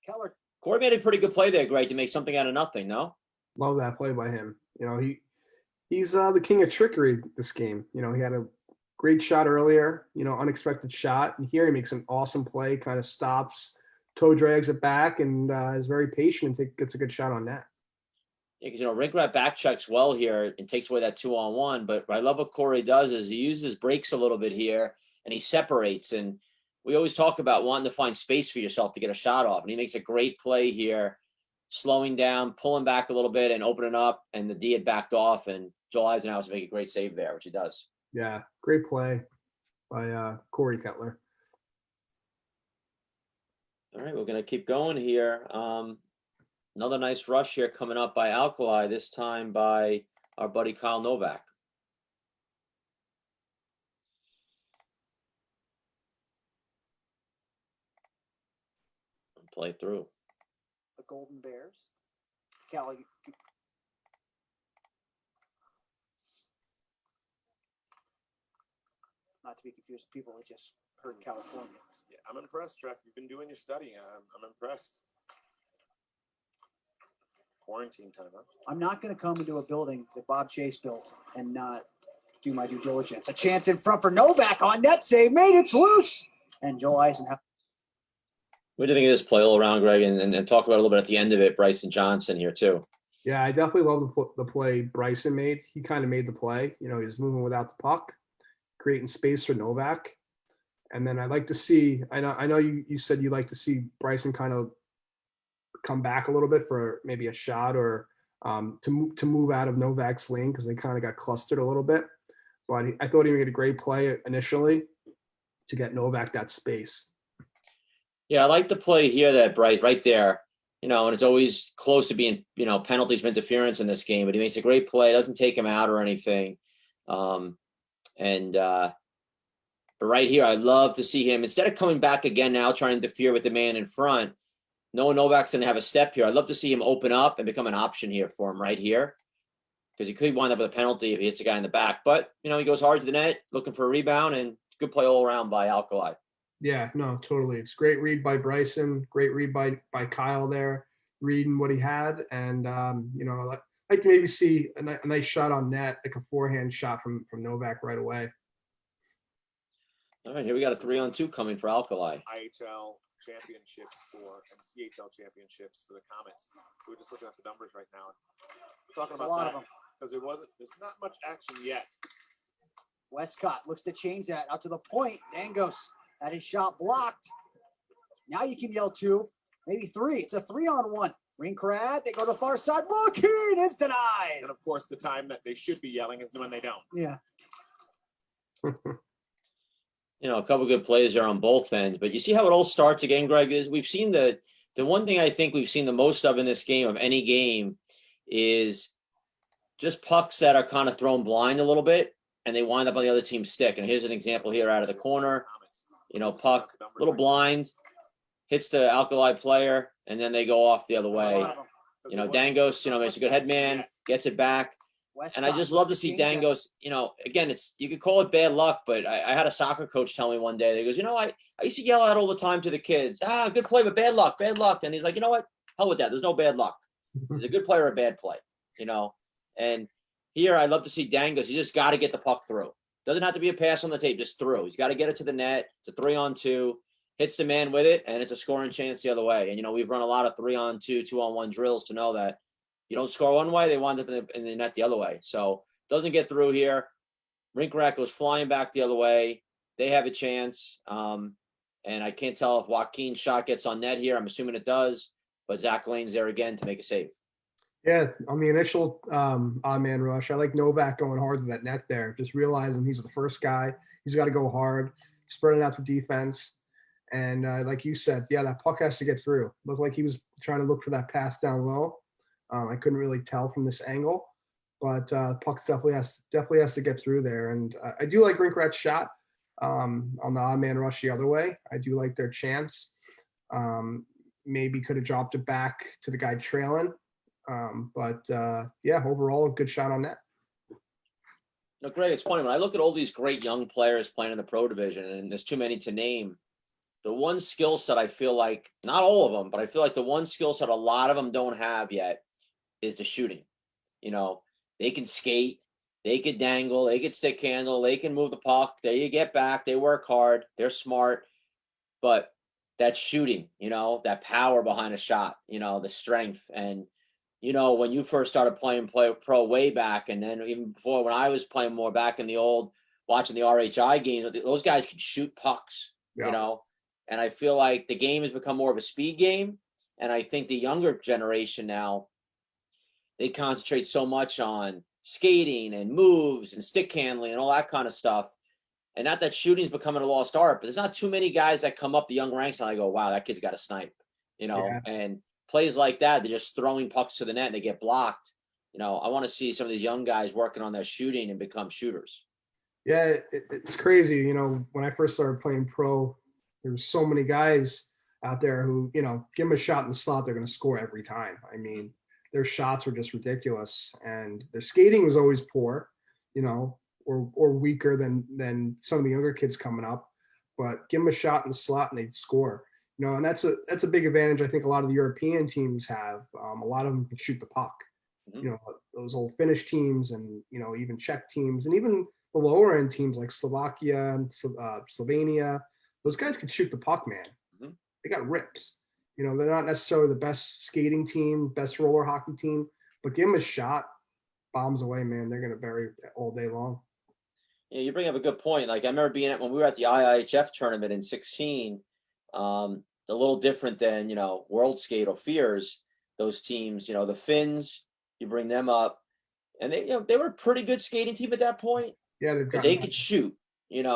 Keller. Corey made a pretty good play there, Greg, to make something out of nothing, no? Love that play by him. He's the king of trickery this game. He had a great shot earlier, unexpected shot. And here he makes an awesome play, kind of stops, toe drags it back, and is very patient and gets a good shot on net. Yeah, because Rink Rat back checks well here and takes away that 2-on-1. But what I love what Corey does is he uses brakes a little bit here and he separates. And we always talk about wanting to find space for yourself to get a shot off. And he makes a great play here, slowing down, pulling back a little bit and opening up. And the D had backed off, and Joel Eisenhower's making a great save there, which he does. Yeah, great play by Cody Ketler. All right, we're going to keep going here. Another nice rush here coming up by Alkali, this time by our buddy Kyle Novak. Play through. The Golden Bears. Cali. Not to be confused with people that just heard California. Yeah, I'm impressed, Trev. You've been doing your studying. I'm impressed. Quarantine time, huh? I'm not going to come into a building that Bob Chase built and not do my due diligence. A chance in front for Novak on net save. Made it's loose. And Joel Eisenhower. What do you think of this play all around, Greg? And talk about a little bit at the end of it, Bryson Johnson here too. Yeah, I definitely love the play Bryson made. He kind of made the play. You know, he was moving without the puck, creating space for Novak. And then I'd like to see, I know you said you'd like to see Bryson kind of come back a little bit for maybe a shot or to move out of Novak's lane because they kind of got clustered a little bit. But I thought he made a great play initially to get Novak that space. Yeah, I like the play here that Bryce right there, you know, and it's always close to being, you know, penalties for interference in this game, but he makes a great play, doesn't take him out or anything. But right here, I love to see him, instead of coming back again now, trying to interfere with the man in front, no, Novak's going to have a step here. I'd love to see him open up and become an option here for him right here, because he could wind up with a penalty if he hits a guy in the back. But, you know, he goes hard to the net, looking for a rebound, and good play all around by Alkali. Yeah, no, totally. It's great read by Bryson, great read by Kyle there, reading what he had. And, you know, I'd like to maybe see a nice shot on net, like a forehand shot from Novak right away. All right, here we got a 3-on-2 coming for Alkali. IHL championships and CHL championships for the Comets. So we're just looking at the numbers right now. We're talking There's a lot about of that them. because there's not much action yet. Westcott looks to change that out to the point. Dangos had his shot blocked. Now you can yell 2, maybe 3. It's a 3-on-1. Rink Rat, they go to the far side. Keen is denied. And of course, the time that they should be yelling is when they don't. Yeah. You know, a couple good plays there on both ends, but you see how it all starts again, Greg, is we've seen the one thing I think we've seen the most of in this game, of any game, is just pucks that are kind of thrown blind a little bit and they wind up on the other team's stick. And here's an example here out of the corner, you know, puck, a little blind, hits the Alkali player, and then they go off the other way. You know, Dangos, you know, makes a good head man, gets it back. And I just love to see Dangos, you know, again, you could call it bad luck, but I had a soccer coach tell me one day, he goes, you know, I used to yell out all the time to the kids, good play, but bad luck. And he's like, you know what? Hell with that. There's no bad luck. There's a good play or a bad play, you know? And here I love to see Dangos. You just got to get the puck through. Doesn't have to be a pass on the tape, just through. He's got to get it to the net. It's a 3-on-2, hits the man with it, and it's a scoring chance the other way. And, you know, we've run a lot of 3-on-2, 2-on-1 drills to know that you don't score one way, they wind up in the net the other way. So doesn't get through here. Rink Rat goes flying back the other way. They have a chance. And I can't tell if Joaquin's shot gets on net here. I'm assuming it does. But Zach Lane's there again to make a save. Yeah, on the initial odd man rush, I like Novak going hard to that net there, just realizing he's the first guy. He's got to go hard, spreading out the defense. And like you said, yeah, that puck has to get through. Looked like he was trying to look for that pass down low. I couldn't really tell from this angle, but puck definitely has to get through there. And I do like Rink Rat's shot on the odd man rush the other way. I do like their chance. Maybe could have dropped it back to the guy trailing. But yeah, overall, a good shot on net. No, Greg, it's funny when I look at all these great young players playing in the pro division, and there's too many to name. The one skill set I feel like, not all of them, but I feel like the one skill set a lot of them don't have yet is the shooting. You know, they can skate, they can dangle, they can stick handle, they can move the puck, they get back, they work hard, they're smart, but that shooting, you know, that power behind a shot, you know, the strength. And, you know, when you first started playing pro way back, and then even before when I was playing more back in the old, watching the RHI games, those guys could shoot pucks, you know, and I feel like the game has become more of a speed game. And I think the younger generation now, they concentrate so much on skating and moves and stick handling and all that kind of stuff. And not that shooting's becoming a lost art, but there's not too many guys that come up the young ranks and I go, wow, that kid's got a snipe, you know, and plays like that, they're just throwing pucks to the net and they get blocked. You know, I want to see some of these young guys working on their shooting and become shooters. Yeah, it's crazy. You know, when I first started playing pro, there were so many guys out there who, you know, give them a shot in the slot, they're going to score every time. I mean, their shots were just ridiculous, and their skating was always poor. You know, or weaker than some of the younger kids coming up, but give them a shot in the slot and they'd score. And that's a big advantage I think a lot of the European teams have. A lot of them can shoot the puck. Mhm. Those old Finnish teams and even Czech teams and even the lower end teams like Slovakia and Slovenia. Those guys can shoot the puck, man. Mhm. They got rips. They're not necessarily the best skating team, best roller hockey team, but give them a shot, bombs away, man. They're going to bury all day long. Yeah, you bring up a good point. Like I remember being when we were at the IIHF tournament in 16, a little different than, World Skate or Fears. Those teams, the Finns, you bring them up and they were a pretty good skating team at that point. Yeah, they've got. They could shoot, and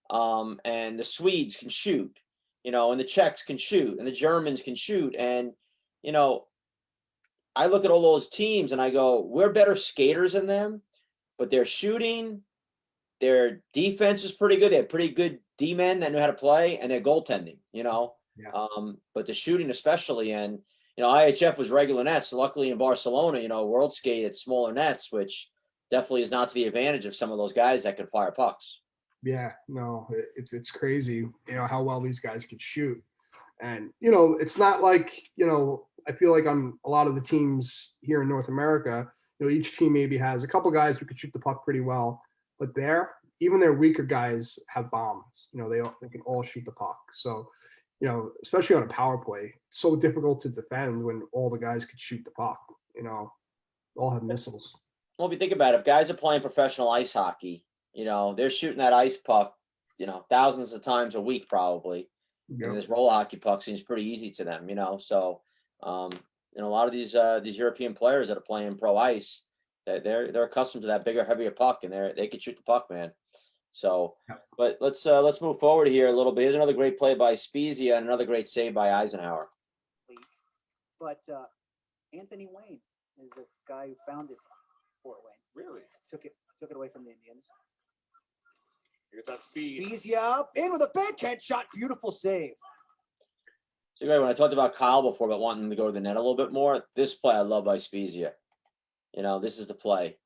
the Swedes can shoot, and the Czechs can shoot and the Germans can shoot. And, I look at all those teams and I go, we're better skaters than them, but they're shooting. Their defense is pretty good. They have pretty good D-men that know how to play, and their goaltending, Yeah. But the shooting especially, and, IHF was regular nets. So luckily in Barcelona, World Skate, it's smaller nets, which definitely is not to the advantage of some of those guys that can fire pucks. Yeah, no, it's crazy, how well these guys could shoot. And, it's not like, I feel like on a lot of the teams here in North America, each team maybe has a couple guys who can shoot the puck pretty well, but even their weaker guys have bombs. They can all shoot the puck. So, especially on a power play, it's so difficult to defend when all the guys could shoot the puck, all have missiles. Well, if you think about it, if guys are playing professional ice hockey, they're shooting that ice puck, thousands of times a week probably. Yep. And this roller hockey puck seems pretty easy to them, So, a lot of these European players that are playing pro ice, they're accustomed to that bigger, heavier puck, and they can shoot the puck, man. So, but let's move forward here a little bit. Here's another great play by Spezia and another great save by Eisenhower. But Anthony Wayne is the guy who founded Fort Wayne. Really? Took it away from the Indians. Here's that speed. Spezia up in with a backhand shot. Beautiful save. So great. When I talked about Kyle before about wanting to go to the net a little bit more, this play I love by Spezia. This is the play,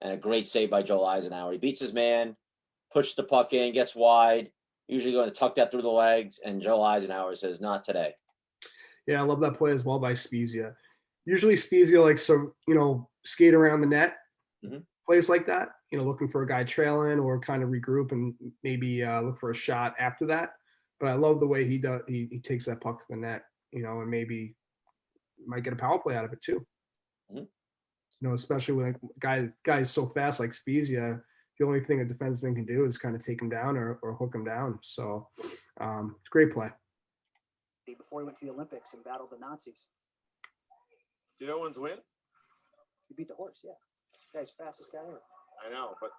and a great save by Joel Eisenhower. He beats his man, pushes the puck in, gets wide, usually going to tuck that through the legs, and Joel Eisenhower says, "Not today." Yeah, I love that play as well by Spezia. Usually Spezia likes to, skate around the net, plays like that, looking for a guy trailing or kind of regroup and maybe look for a shot after that. But I love the way he does. He takes that puck to the net, and maybe might get a power play out of it too. Especially when a guy is so fast like Spezia, the only thing a defenseman can do is kind of take him down or hook him down. So it's a great play. Before he went to the Olympics and battled the Nazis. Did Owens win? He beat the horse, yeah. Guy's fastest guy ever. I know, but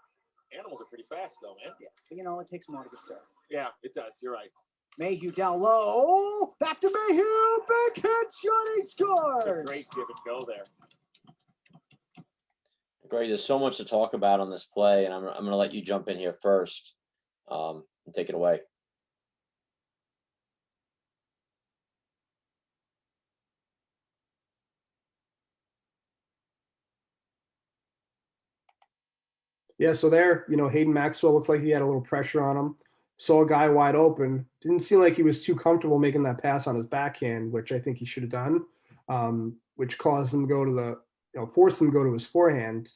animals are pretty fast though, man. Yeah, but it takes more to get started. Yeah, it does. You're right. Mayhew down low. Back to Mayhew. Backhand shot. He scores. It's a great give and go there. Great. There's so much to talk about on this play, and I'm going to let you jump in here first and take it away. Yeah, so there, Hayden Maxwell looked like he had a little pressure on him. Saw a guy wide open. Didn't seem like he was too comfortable making that pass on his backhand, which I think he should have done, which caused him to go to forced him to go to his forehand.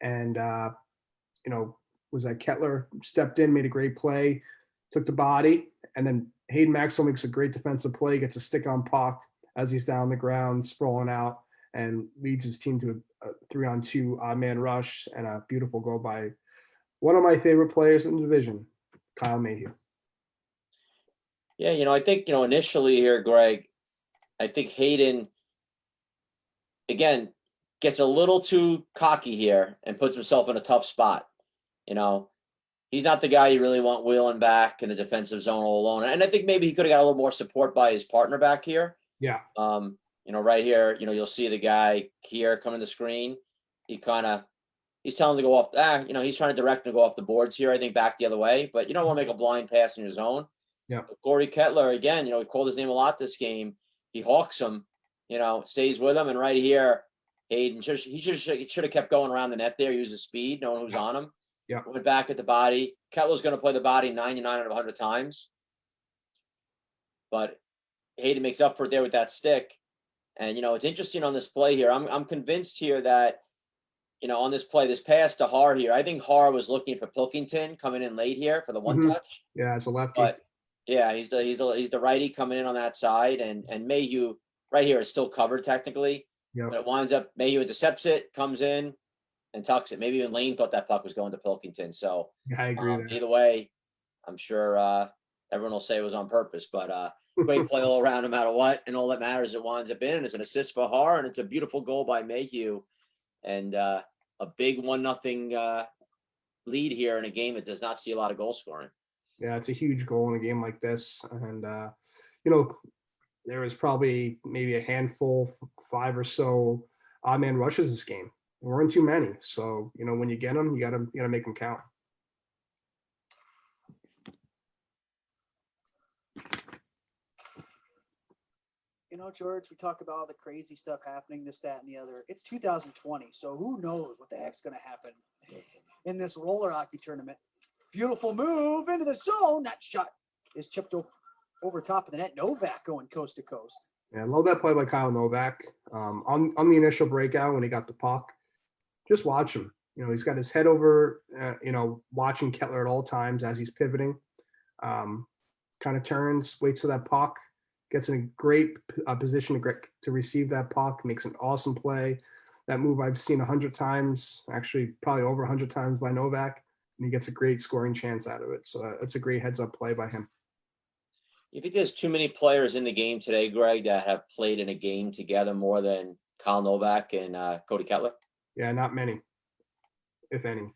And, was that Ketler stepped in, made a great play, took the body, and then Hayden Maxwell makes a great defensive play, gets a stick on puck as he's down the ground, sprawling out, and leads his team to a 3-on-2 odd-man rush and a beautiful goal by one of my favorite players in the division, Kyle Mayhew. Yeah, I think, initially here, Greg, I think Hayden, again, gets a little too cocky here and puts himself in a tough spot. He's not the guy you really want wheeling back in the defensive zone all alone. And I think maybe he could have got a little more support by his partner back here. Yeah. Right here, you'll see the guy here coming to the screen. He's telling him to go off. He's trying to direct him to go off the boards here, I think, back the other way. But you don't want to make a blind pass in your zone. Yeah. But Cody Ketler, again, we've called his name a lot this game. He hawks him, stays with him. And right here, Hayden, he should have kept going around the net there, use his speed, knowing who's on him. Yeah. Went back at the body. Ketler's going to play the body 99 out of 100 times. But Hayden makes up for it there with that stick. And, it's interesting on this play here. I'm convinced here that, on this play, this pass to Har here, I think Har was looking for Pilkington coming in late here for the one touch. Yeah, it's a lefty. But yeah, he's the righty coming in on that side, and Mayhew right here is still covered technically. Yep. But it winds up Mayhew intercepts it, comes in, and tucks it. Maybe even Lane thought that puck was going to Pilkington. So Yeah, I agree with that. either way, I'm sure everyone will say it was on purpose, but great play all around no matter what. And all that matters, it winds up in. It's an assist for Har, and it's a beautiful goal by Mayhew. And a big 1-0 lead here in a game that does not see a lot of goal scoring. Yeah, it's a huge goal in a game like this. And, there was probably maybe a handful, 5 or so odd man rushes this game. There weren't too many. So, when you get them, you gotta make them count. George, we talk about all the crazy stuff happening, this, that, and the other. It's 2020, so who knows what the heck's going to happen in this roller hockey tournament. Beautiful move into the zone. That shot is chipped over top of the net. Novak going coast to coast. Yeah, I love that play by Kyle Novak. On the initial breakout when he got the puck, just watch him. He's got his head over, watching Ketler at all times as he's pivoting. Kind of turns, waits for that puck, gets in a great position to receive that puck, makes an awesome play. That move I've seen 100 times, actually probably over 100 times by Novak, and he gets a great scoring chance out of it. So it's a great heads-up play by him. You think there's too many players in the game today, Greg, that have played in a game together more than Kyle Novak and Cody Ketler? Yeah, not many, if any.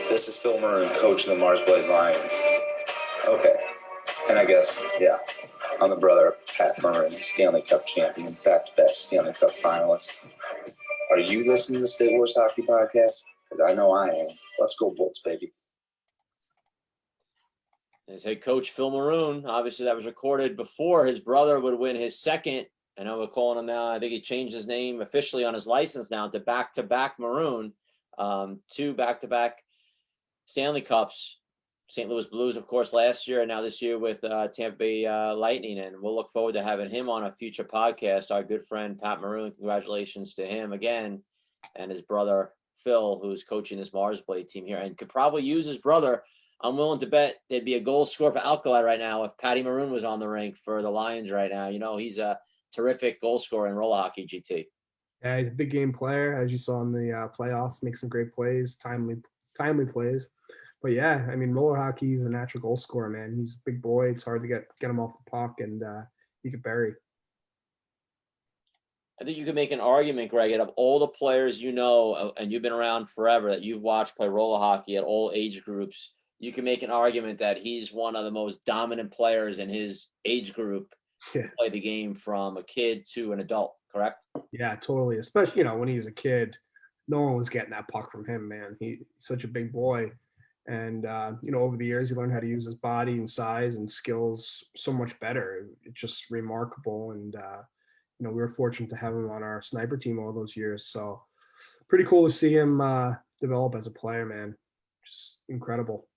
This is Phil Maroon, coach of the Marsblade Lions. Okay. And I guess, yeah, I'm the brother of Pat Maroon, Stanley Cup champion, back-to-back Stanley Cup finalist. Are you listening to the State Wars Hockey Podcast? Because I know I am. Let's go Bolts, baby. As head coach Phil Maroon, obviously that was recorded before his brother would win his second. I know we're calling him now. I think he changed his name officially on his license now to back-to-back Maroon, 2 back-to-back Stanley Cups. St. Louis Blues, of course, last year, and now this year with Tampa Bay Lightning. And we'll look forward to having him on a future podcast. Our good friend, Pat Maroon, congratulations to him again, and his brother, Phil, who's coaching this Marsblade team here and could probably use his brother. I'm willing to bet there'd be a goal score for Alkali right now if Patty Maroon was on the rink for the Lions right now. He's a terrific goal scorer in roller hockey, GT. Yeah, he's a big game player, as you saw in the playoffs. Makes some great plays, timely plays. But yeah, roller hockey is a natural goal scorer, man. He's a big boy. It's hard to get him off the puck, and he could bury. I think you can make an argument, Greg, out of all the players and you've been around forever that you've watched play roller hockey at all age groups. You can make an argument that he's one of the most dominant players in his age group. Yeah. Play the game from a kid to an adult, correct? Yeah, totally. Especially, when he was a kid, no one was getting that puck from him, man. He's such a big boy. And, over the years, he learned how to use his body and size and skills so much better. It's just remarkable. And, we were fortunate to have him on our sniper team all those years. So pretty cool to see him develop as a player, man. Just incredible.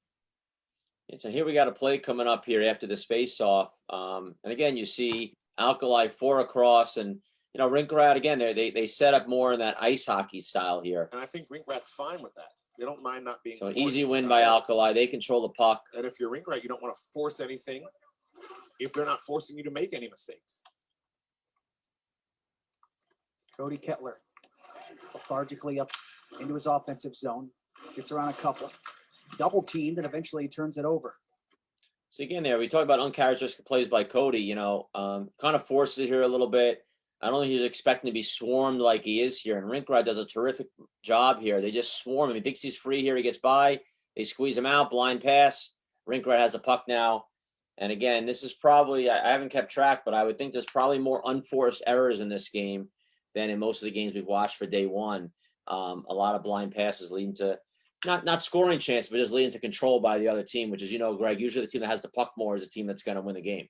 And so here we got a play coming up here after this face-off. And again, you see Alkali 4 across and, Rink Rat, again, they set up more in that ice hockey style here. And I think Rink Rat's fine with that. They don't mind not being. So an easy win by Alkali. They control the puck. And if you're Rink Rat, you don't want to force anything if they're not forcing you to make any mistakes. Cody Ketler lethargically up into his offensive zone. Gets around a couple. Double teamed and eventually turns it over. So again, there we talk about uncharacteristic plays by Cody. Kind of forces it here a little bit. I don't think he's expecting to be swarmed like he is here. And Rink Rat does a terrific job here. They just swarm him. He thinks he's free here. He gets by. They squeeze him out. Blind pass. Rink Rat has the puck now. And again, this is probably, I haven't kept track, but I would think there's probably more unforced errors in this game than in most of the games we've watched for day one. A lot of blind passes leading to not scoring chance, but just leading to control by the other team, which is, Greg, usually the team that has the puck more is the team that's going to win the game.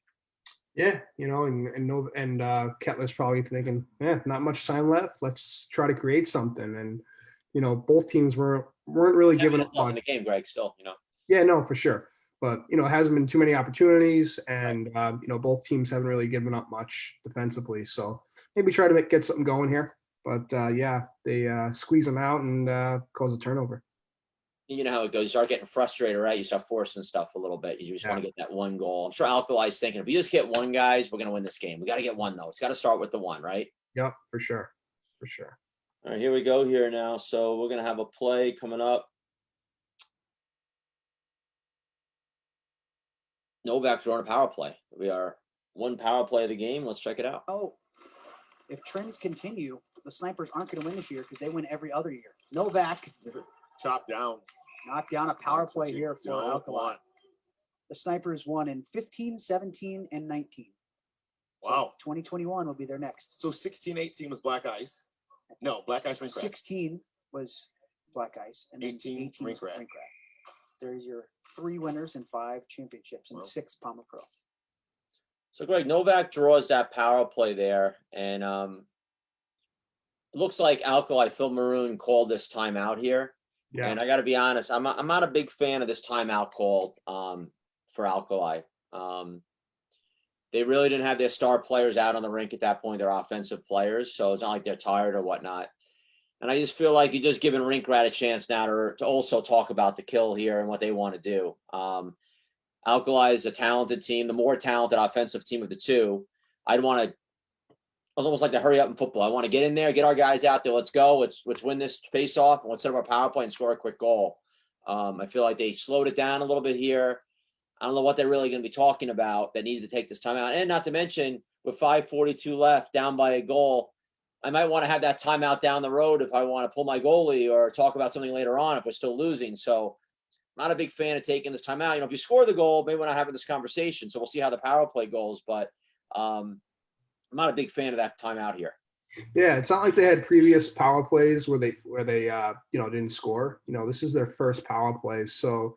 Yeah, and Ketler's probably thinking, not much time left. Let's try to create something. And, both teams weren't really giving up left in much. the game, Greg. Still, Yeah, no, for sure. But, it hasn't been too many opportunities, and, both teams haven't really given up much defensively. So maybe try to get something going here. But, they squeeze them out and cause a turnover. You know how it goes. You start getting frustrated, right? You start forcing stuff a little bit. You just want to get that one goal. I'm sure Alkali's thinking, if we just get one, guys, we're going to win this game. We got to get one, though. It's got to start with the one, right? Yep, for sure. For sure. All right, here we go here now. So we're going to have a play coming up. Novak's drawing a power play. We are one power play of the game. Let's check it out. Oh, if trends continue, the Snipers aren't going to win this year because they win every other year. Novak Chop down. knocked down a power play here for Don't Alkali. want. The Snipers won in 15, 17, and 19. So Wow. 2021 will be their next. So 16-18 was Black Ice. No, Black Ice Rink Rat. 16 was Black Ice, and then 18 18 Rink was Rat. Rink Rat. There's your 3 winners and 5 championships and Wow. 6 PAMA Pro. So, Greg, Novak draws that power play there. And it looks like Alkali Phil Maroon called this timeout here. Yeah. And I got to be honest, I'm not a big fan of this timeout call for Alkali. They really didn't have their star players out on the rink at that point. They're offensive players, so it's not like they're tired or whatnot. And I just feel like you're just giving Rink Rat a chance now to also talk about the kill here and what they want to do. Alkali is a talented team, the more talented offensive team of the two. I'd want to, it's almost like to hurry up in football. I want to get in there, get our guys out there. Let's go. Let's win this face off, and let's set up our power play and score a quick goal. I feel like they slowed it down a little bit here. I don't know what they're really going to be talking about that needed to take this timeout. And not to mention, with 5:42 left, down by a goal, I might want to have that timeout down the road if I want to pull my goalie or talk about something later on if we're still losing. So I'm not a big fan of taking this timeout. If you score the goal, maybe we're not having this conversation. So we'll see how the power play goes. But I'm not a big fan of that timeout here. Yeah, it's not like they had previous power plays where they didn't score. This is their first power play. So,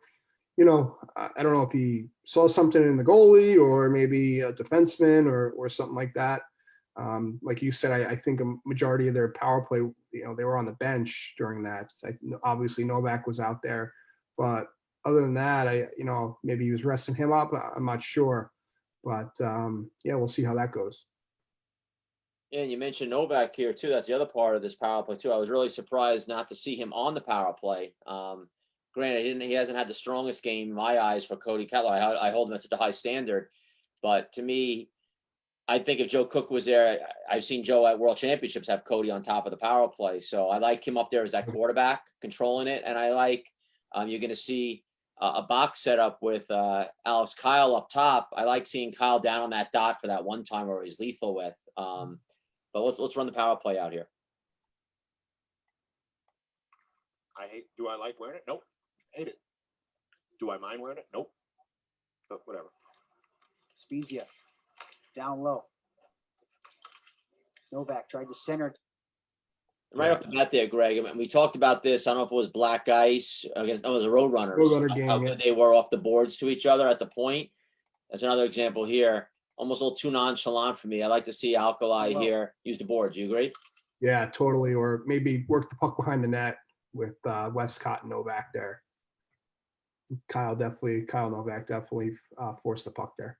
I don't know if he saw something in the goalie or maybe a defenseman or something like that. Like you said, I think a majority of their power play, they were on the bench during that. Obviously Novak was out there, but other than that, maybe he was resting him up. I'm not sure, but we'll see how that goes. Yeah, and you mentioned Novak here too. That's the other part of this power play too. I was really surprised not to see him on the power play. Granted, he hasn't had the strongest game in my eyes for Cody Ketler. I hold him at such a high standard, but to me, I think if Joe Cook was there, I've seen Joe at World Championships have Cody on top of the power play. So I like him up there as that quarterback controlling it, and I like you're going to see a box setup with Alex Kyle up top. I like seeing Kyle down on that dot for that one time where he's lethal with. But let's run the power play out here. Do I like wearing it? Nope. Hate it. Do I mind wearing it? Nope. But whatever. Spezia down low. Novak tried to center. Right off the bat there, Greg, I mean, we talked about this. I don't know if it was Black Ice. I guess it was the Roadrunners. Roadrunner game, how yeah. good they were off the boards to each other at the point. That's another example here. Almost a little too nonchalant for me. I like to see Alkali here use the boards. You agree? Yeah, totally. Or maybe work the puck behind the net with Westcott and Novak there. Kyle Novak definitely forced the puck there.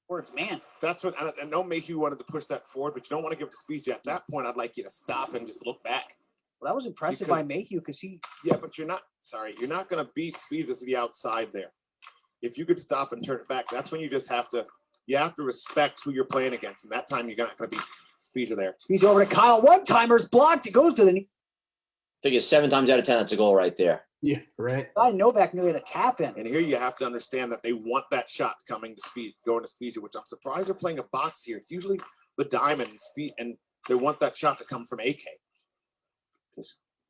Words, man. That's what I know. Mayhew wanted to push that forward, but you don't want to give it to speed. At that point, I'd like you to stop and just look back. Well, that was impressive Because- by Mayhew because he. Yeah, but you're not going to beat speed to the outside there. If you could stop and turn it back, that's when you have to respect who you're playing against. And that time you're not going to beat speed there. He's over to Kyle. One-timer's blocked. It goes to the knee. I think it's 7 times out of 10. That's a goal right there. Yeah, right. Novak nearly had a tap in. And here you have to understand that they want that shot coming to speed, going to speed, which I'm surprised they're playing a box here. It's usually the diamond and speed, and they want that shot to come from AK.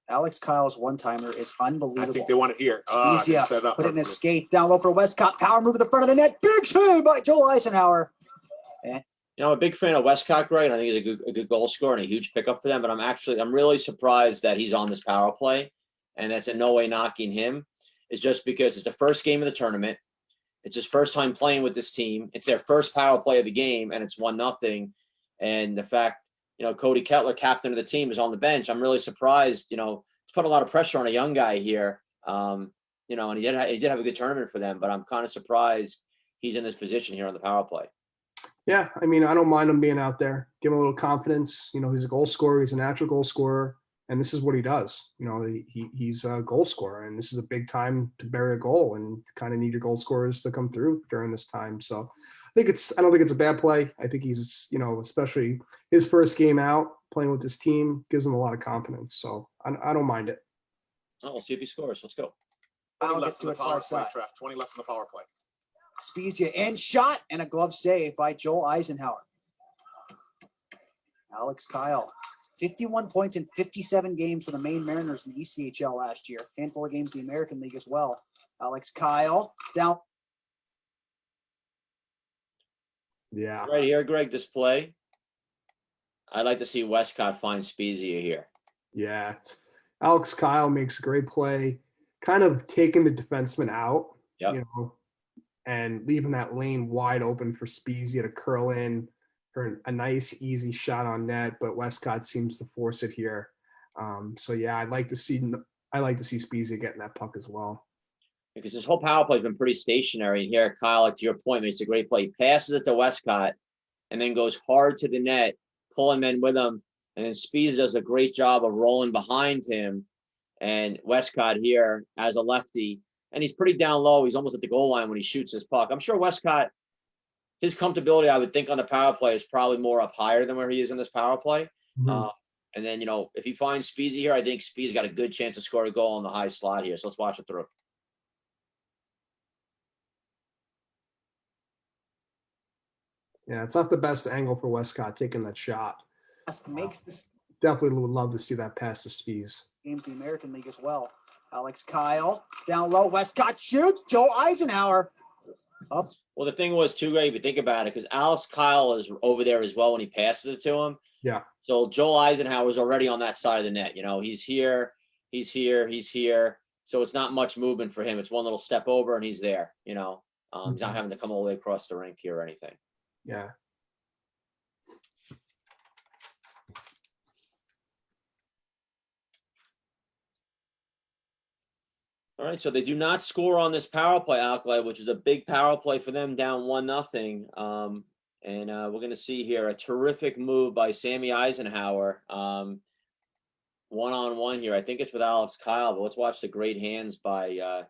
Alex Kyle's one-timer is unbelievable. I think they want it here. Spezia Set it up put it in his perfectly. skates. Down low for Westcott. Power move at the front of the net. Big save by Joel Eisenhower. I'm a big fan of Westcott, Greg, and I think he's a good goal scorer and a huge pickup for them. But I'm really surprised that he's on this power play, and that's in no way knocking him. It's just because it's the first game of the tournament. It's his first time playing with this team. It's their first power play of the game, and it's 1-0. And the fact, Cody Ketler, captain of the team, is on the bench. I'm really surprised, put a lot of pressure on a young guy here. You know, and he did have a good tournament for them, but I'm kind of surprised he's in this position here on the power play. Yeah, I mean, I don't mind him being out there. Give him a little confidence. You know, he's a goal scorer. He's a natural goal scorer, and this is what he does. You know, he's a goal scorer, and this is a big time to bury a goal, and kind of need your goal scorers to come through during this time. So, I don't think it's a bad play. I think he's, you know, especially his first game out playing with this team gives him a lot of confidence. So, I don't mind it. Oh, we'll see if he scores. Let's go. 20 Allen left gets in to the it power far play, side. Trev. 20 left in the power play. Spezia in shot and a glove save by Joel Eisenhower. Alex Kyle, 51 points in 57 games for the Maine Mariners in the ECHL last year. Handful of games in the American League as well. Alex Kyle down. Yeah. Right here, Greg, this play. I'd like to see Westcott find Spezia here. Yeah. Alex Kyle makes a great play, kind of taking the defenseman out, Yep. you know, and leaving that lane wide open for Spezia to curl in for a nice, easy shot on net. But Westcott seems to force it here. So yeah, I'd like to see Spezia getting that puck as well. Because this whole power play has been pretty stationary. And here, Kyle, like to your point, makes a great play. He passes it to Westcott and then goes hard to the net, pulling men with him. And then Spezia does a great job of rolling behind him. And Westcott here as a lefty, and he's pretty down low. He's almost at the goal line when he shoots his puck. I'm sure Westcott, his comfortability, I would think, on the power play is probably more up higher than where he is in this power play. Mhm. And then, you know, if he finds Spezia here, I think Spezia's got a good chance to score a goal on the high slot here. So let's watch it through. Yeah, it's not the best angle for Westcott taking that shot. Makes this Definitely would love to see that pass to Spees. games in the American League as well. Alex Kyle down low. Westcott shoots. Joel Eisenhower up. Well, the thing was, too, Greg, if you think about it, because Alex Kyle is over there as well when he passes it to him. Yeah. So Joel Eisenhower is already on that side of the net. You know, he's here, he's here, he's here. So it's not much movement for him. It's one little step over and he's there, you know. He's not having to come all the way across the rink here or anything. Yeah. All right, so they do not score on this power play, Alkali, which is a big power play for them, down 1-0. And we're going to see here a terrific move by Sammy Eisenhower. One-on-one here. I think it's with Alex Kyle, but let's watch the great hands by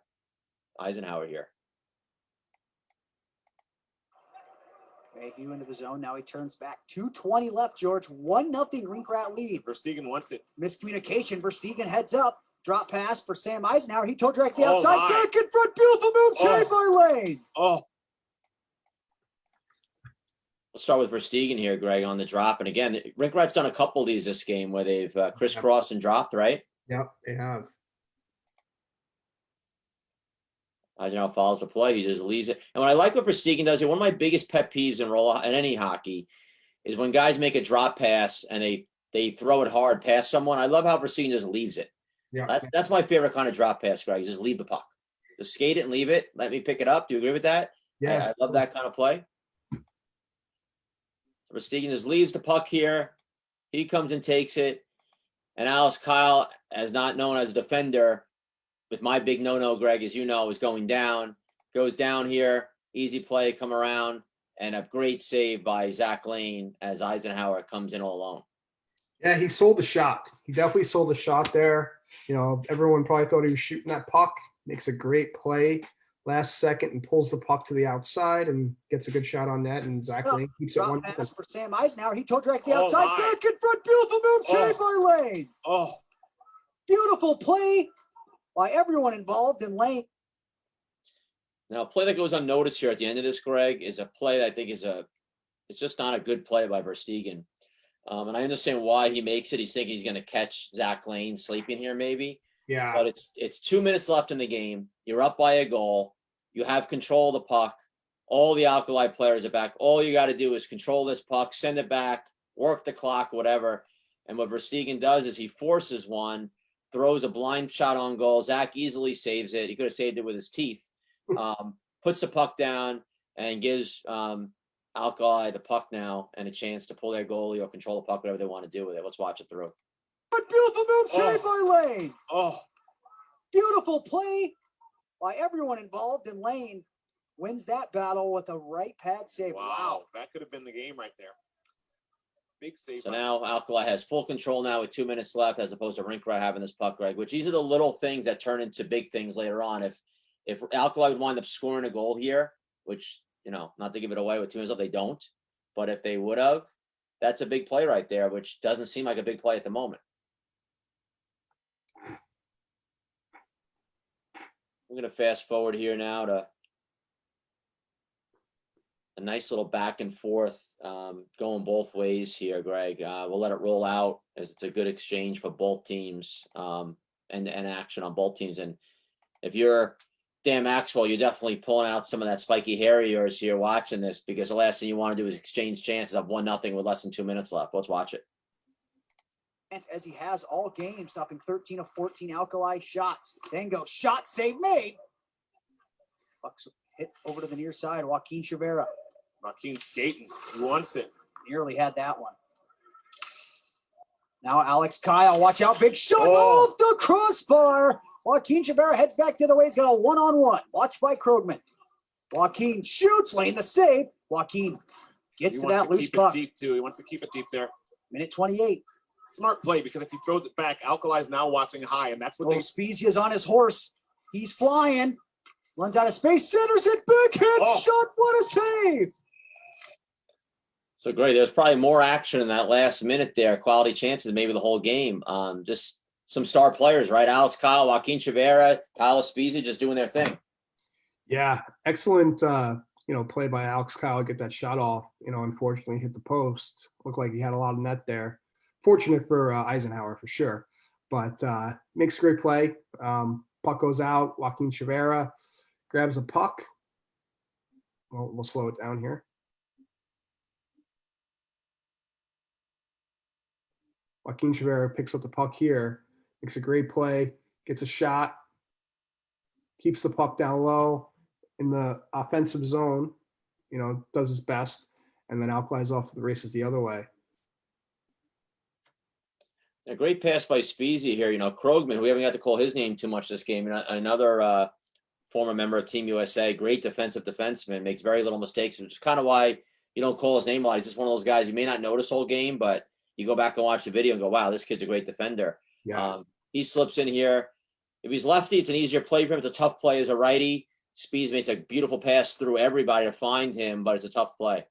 Eisenhower here. Mayhew into the zone. Now he turns back. 2:20 left, George. 1-0 Rink Rat lead. Verstegen wants it. Miscommunication. Verstegen heads up. Drop pass for Sam Eisenhower. He toe drags the Oh, outside. my. Back in front. Beautiful move. Saved by Lane. Oh, Let's start with Verstegen here, Greg, on the drop. And again, Rink Rat's done a couple of these this game where they've crisscrossed and dropped, right? Yep, they have. Eisenhower follows the play. He just leaves it. And what I like what Verstegen does here, one of my biggest pet peeves in any hockey is when guys make a drop pass and they throw it hard past someone. I love how Verstegen just leaves it. Yeah. That's my favorite kind of drop pass, Greg. Just leave the puck. Just skate it and leave it. Let me pick it up. Do you agree with that? Yeah. I love that kind of play. So Verstegen just leaves the puck here. He comes and takes it. And Alex Kyle, as not known as a defender, with my big no-no, Greg, as you know, is going down. Goes down here. Easy play, come around. And a great save by Zach Lane as Eisenhower comes in all alone. Yeah, he sold the shot. He definitely sold the shot there. You know, everyone probably thought he was shooting that puck. Makes a great play last second and pulls the puck to the outside and gets a good shot on net. And Zach Lane keeps it Drop one. pass for Sam Eisenhower. He toe drags the Oh, outside. my. Back in front. Beautiful move. Saved by Lane. oh, Beautiful play by everyone involved in Lane. Now, a play that goes unnoticed here at the end of this, Greg, is a play that I think it's just not a good play by Verstegen. And I understand why he makes it. He's thinking he's going to catch Zach Lane sleeping here maybe. Yeah. But it's 2 minutes left in the game. You're up by a goal. You have control of the puck. All the Alkali players are back. All you got to do is control this puck, send it back, work the clock, whatever. And what Verstegen does is he forces one, throws a blind shot on goal. Zach easily saves it. He could have saved it with his teeth. Puts the puck down and gives Alkali the puck now and a chance to pull their goalie or control the puck, whatever they want to do with it. Let's watch it through. But beautiful move saved by Lane. Oh, Beautiful play by everyone involved, and Lane wins that battle with a right pad save. wow. That could have been the game right there. Big save. So now Alkali has full control now with 2 minutes left, as opposed to Rink Rat having this puck, Greg, which these are the little things that turn into big things later on. If Alkali would wind up scoring a goal here, which, not to give it away with 2 minutes left, they don't. But if they would have, that's a big play right there, which doesn't seem like a big play at the moment. We're going to fast forward here now to a nice little back and forth going both ways here, Greg. We'll let it roll out as it's a good exchange for both teams and action on both teams. And if you're Dan Maxwell, you're definitely pulling out some of that spiky hair of yours here watching this, because the last thing you want to do is exchange chances of 1-0 with less than 2 minutes left. Let's watch it. As he has all game, stopping 13 of 14 Alkali shots. Then goes shot, save made. Bucks hits over to the near side. Joaquin Chavera Joaquin skating. He wants it. nearly had that one. Now Alex Kyle, watch out, big shot off the crossbar. Joaquin Chavera heads back the other way. He's got a one-on-one. Watched by Krogman. Joaquin shoots, Lane the save. Joaquin gets to that loose puck. Deep too. He wants to keep it deep there. Minute 28. Smart play, because if he throws it back, Alkali's now watching high, and that's what they. Spezia's on his horse. He's flying. Runs out of space, centers it, backhand shot. What a save! So great. There's probably more action in that last minute there. Quality chances, maybe the whole game. Just some star players, right? Alex Kyle, Joaquin Chavera, Tyler Spezia just doing their thing. Yeah, excellent. Play by Alex Kyle, get that shot off. Unfortunately hit the post. Looked like he had a lot of net there. Fortunate for Eisenhower for sure, but makes a great play. Puck goes out. Joaquin Chavera grabs a puck. We'll slow it down here. Joaquin Chavera picks up the puck here, makes a great play, gets a shot, keeps the puck down low in the offensive zone, does his best, and then Alkali's off to the races the other way. A great pass by Spezia here. Krogman, who we haven't got to call his name too much this game, another former member of Team USA, great defensive defenseman, makes very little mistakes, which is kind of why you don't call his name a lot. He's just one of those guys you may not notice all game, but you go back and watch the video and go, wow, this kid's a great defender. Yeah. He slips in here. If he's lefty, it's an easier play for him. It's a tough play as a righty. Spezia makes a beautiful pass through everybody to find him, but it's a tough play.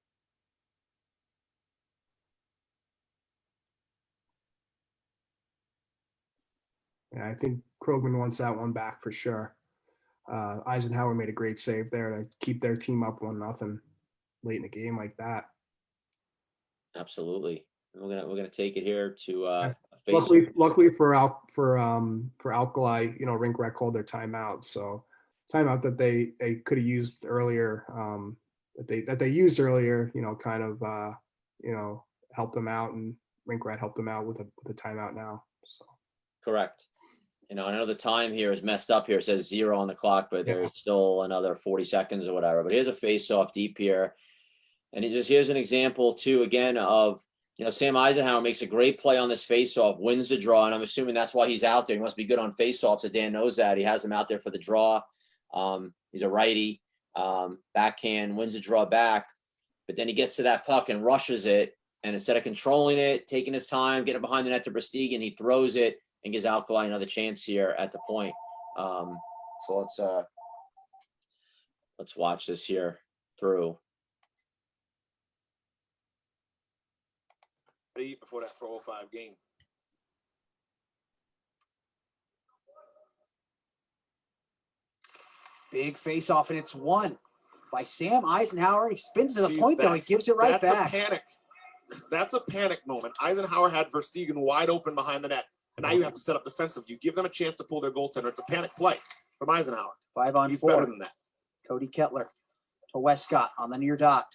Yeah, I think Krogman wants that one back for sure. Eisenhower made a great save there to keep their team up 1-0 late in the game like that. Absolutely. We're gonna take it here to luckily for Alkali, Rink Rat called their timeout. So timeout that they could have used earlier, that they used earlier, helped them out, and Rink Rat helped them out with a timeout now. So correct. I know the time here is messed up here. It says 0 on the clock, but there's still another 40 seconds or whatever. But here's a face-off deep here. And here's an example, too, again, of, Sam Eisenhower makes a great play on this face-off, wins the draw, and I'm assuming that's why he's out there. He must be good on face-offs, so Dan knows that. He has him out there for the draw. He's a righty, backhand, wins the draw back. But then he gets to that puck and rushes it, and instead of controlling it, taking his time, getting behind the net to Verstegen, he throws it and gives Alkali another chance here at the point. So let's watch this here through. Before that 4-5 game. Big face off, and it's won by Sam Eisenhower. He spins to the point, though. He gives it right back. That's a panic. That's a panic moment. Eisenhower had Verstegen wide open behind the net. And now you have to set up defensive. You give them a chance to pull their goaltender. It's a panic play from Eisenhower. 5-on-4. He's better than that. Cody Ketler to Westcott on the near dot.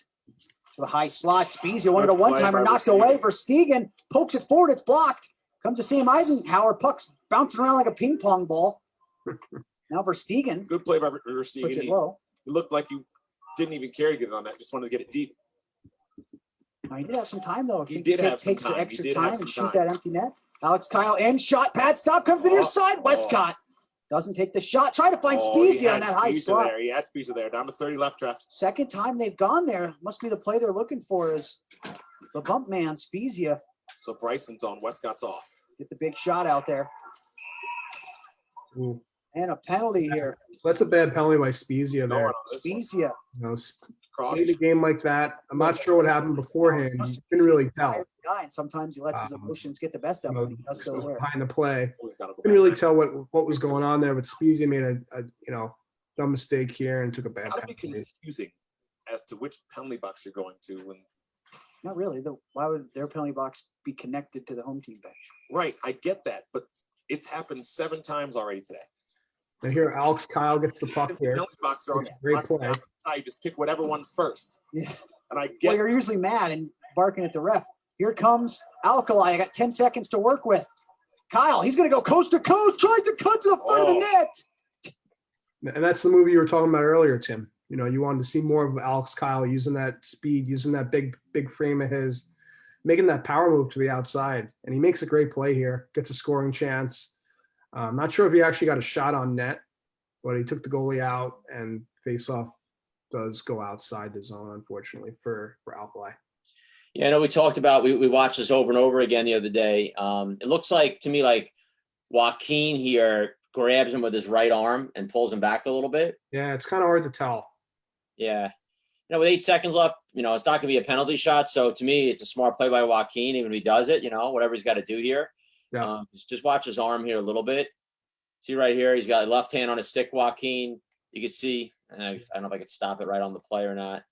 To the high slot. Spezia wanted a one-timer, knocked away. Verstegen pokes it forward. It's blocked. Comes to Sam Eisenhower. Puck's bouncing around like a ping pong ball. Now Verstegen. Good play by Verstegen. Puts it low. It looked like you didn't even care to get it on that. Just wanted to get it deep. He did have some time, though. He did have some takes time. the extra time and shoot that empty net. Alex Kyle and shot. Pad stop comes to the near side. Westcott doesn't take the shot. Try to find Spezia on that high slot. He had Spezia there. Down to 30 left draft. Second time they've gone there. Must be the play they're looking for is the bump man, Spezia. So Bryson's on. Westcott's off. Get the big shot out there. Ooh. And a penalty here. That's a bad penalty by Spezia there. Spezia. You know, Cross. played a game like that. I'm not sure what happened beforehand. You couldn't really tell. Guy, and sometimes he lets his emotions get the best of him. He does so well. Behind the play, Always gotta go couldn't back. really tell what was going on there. But Spezia made a dumb mistake here and took a bad Gotta be penalty. confusing as to which penalty box you're going to when. Not really. Why would their penalty box be connected to the home team bench? Right, I get that, but it's happened 7 times already today. And here, Alex Kyle gets the puck The here. penalty box are on Great box play. down the side, just pick whatever one's first. Yeah. And I Well, get you're usually mad and barking at the ref. Here comes Alkali. I got 10 seconds to work with. Kyle, he's going to go coast to coast, tries to cut to the front of the net. And that's the movie you were talking about earlier, Tim. You know, you wanted to see more of Alex Kyle using that speed, using that big frame of his, making that power move to the outside. And he makes a great play here, gets a scoring chance. I'm not sure if he actually got a shot on net, but he took the goalie out, and face-off does go outside the zone, unfortunately, for Alkali. Yeah, I know we talked about, we watched this over and over again the other day. It looks like to me like Joaquin here grabs him with his right arm and pulls him back a little bit. Yeah, it's kind of hard to tell. Yeah. With 8 seconds left, it's not going to be a penalty shot. So to me, it's a smart play by Joaquin, even if he does it, whatever he's got to do here. Yeah. Just watch his arm here a little bit. See right here, he's got a left hand on his stick, Joaquin. You can see, I don't know if I could stop it right on the play or not.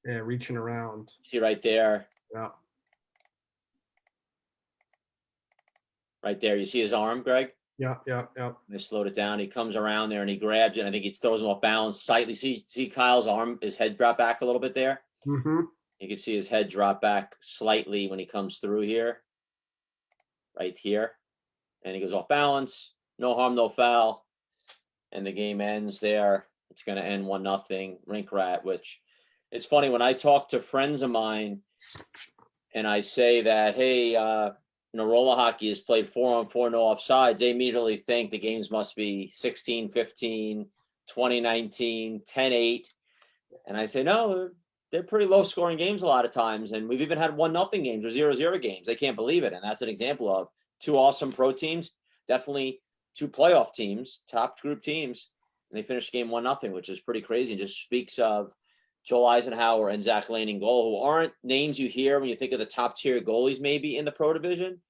Yeah, reaching around. See right there. Yeah. Right there. You see his arm, Greg? Yeah. They slowed it down. He comes around there and he grabs it. And I think he throws him off balance slightly. See Kyle's arm, his head drop back a little bit there. Mm-hmm. You can see his head drop back slightly when he comes through here. Right here. And he goes off balance. No harm, no foul. And the game ends there. It's going to end 1-0. Rink Rat, which it's funny when I talk to friends of mine and I say that, hey, roller hockey is played 4-on-4, no offsides. They immediately think the games must be 16-15, 20-19, 10-8. And I say, no, they're pretty low scoring games a lot of times. And we've even had 1-0 games or 0-0 games. They can't believe it. And that's an example of 2 awesome pro teams, definitely 2 playoff teams, top group teams. And they finished the game 1-0, which is pretty crazy and just speaks of Joel Eisenhower and Zach Lane in goal, who aren't names you hear when you think of the top tier goalies maybe in the pro division.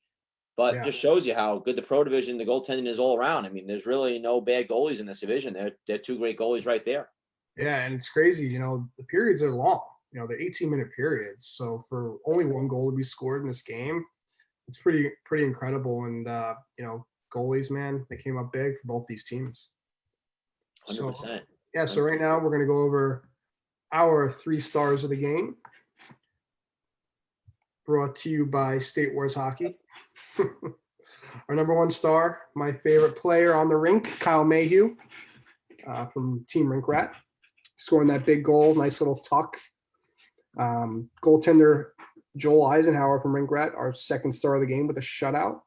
But just shows you how good the pro division, the goaltending is all around. I mean, there's really no bad goalies in this division. They're 2 great goalies right there. Yeah, and it's crazy. The periods are long. They're 18-minute periods. So for only 1 goal to be scored in this game, it's pretty incredible. And goalies, man, they came up big for both these teams. 100%. So, yeah. So right now we're going to go over our 3 stars of the game. Brought to you by State Wars Hockey. Our number 1 star, my favorite player on the rink, Kyle Mayhew from Team Rink Rat, scoring that big goal, nice little tuck. Goaltender Joel Eisenhower from Rink Rat, our 2nd star of the game with a shutout.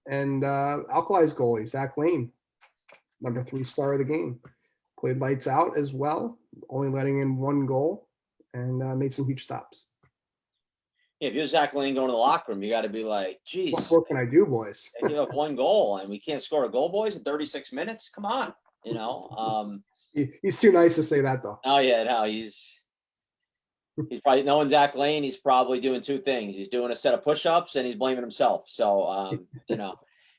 And Alkali's goalie, Zach Lane, number 3 star of the game. Played lights out as well, only letting in 1 goal and made some huge stops. Yeah, if you're Zach Lane going to the locker room, you got to be like, geez, What can I do, boys? they give up 1 goal and we can't score a goal, boys, in 36 minutes. Come on, He's too nice to say that, though. Oh yeah, no, he's probably knowing Zach Lane. He's probably doing 2 things. He's doing a set of push-ups and he's blaming himself. So,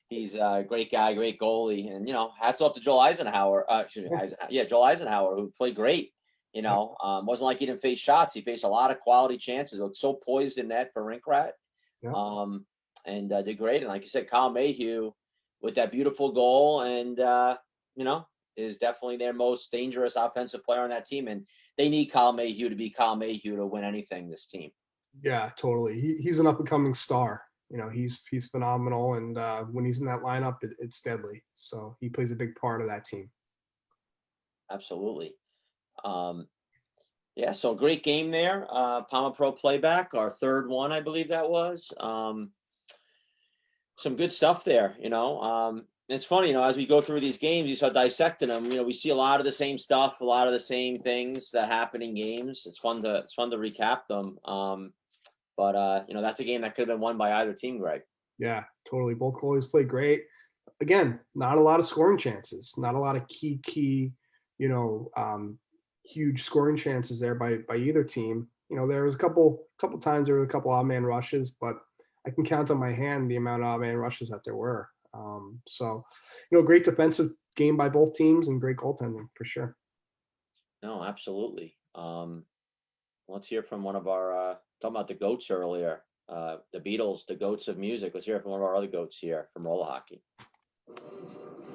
he's a great guy, great goalie, and hats off to Joel Eisenhower. Joel Eisenhower, who played great. Wasn't like he didn't face shots. He faced a lot of quality chances. Looked so poised in net for Rink Rat. Yeah. And did great. And like you said, Kyle Mayhew with that beautiful goal and, is definitely their most dangerous offensive player on that team. And they need Kyle Mayhew to be Kyle Mayhew to win anything, this team. Yeah, totally. He's an up-and-coming star. He's phenomenal. And when he's in that lineup, it's deadly. So he plays a big part of that team. Absolutely. So great game there. PAMA Pro Playback, our 3rd one, I believe that was. some good stuff there, it's funny, as we go through these games, you start dissecting them, we see a lot of the same stuff, a lot of the same things that happen in games. It's fun to recap them. But that's a game that could have been won by either team, Greg. Yeah, totally. Both goalies played great. Again, not a lot of scoring chances, not a lot of key, huge scoring chances there by either team. There was a couple times there were a couple odd man rushes, but I can count on my hand the amount of odd man rushes that there were. So, great defensive game by both teams and great goaltending for sure. No, absolutely. Let's hear from one of our talking about the GOATs earlier. The Beatles, the GOATs of music. Let's hear from one of our other GOATs here from roller hockey.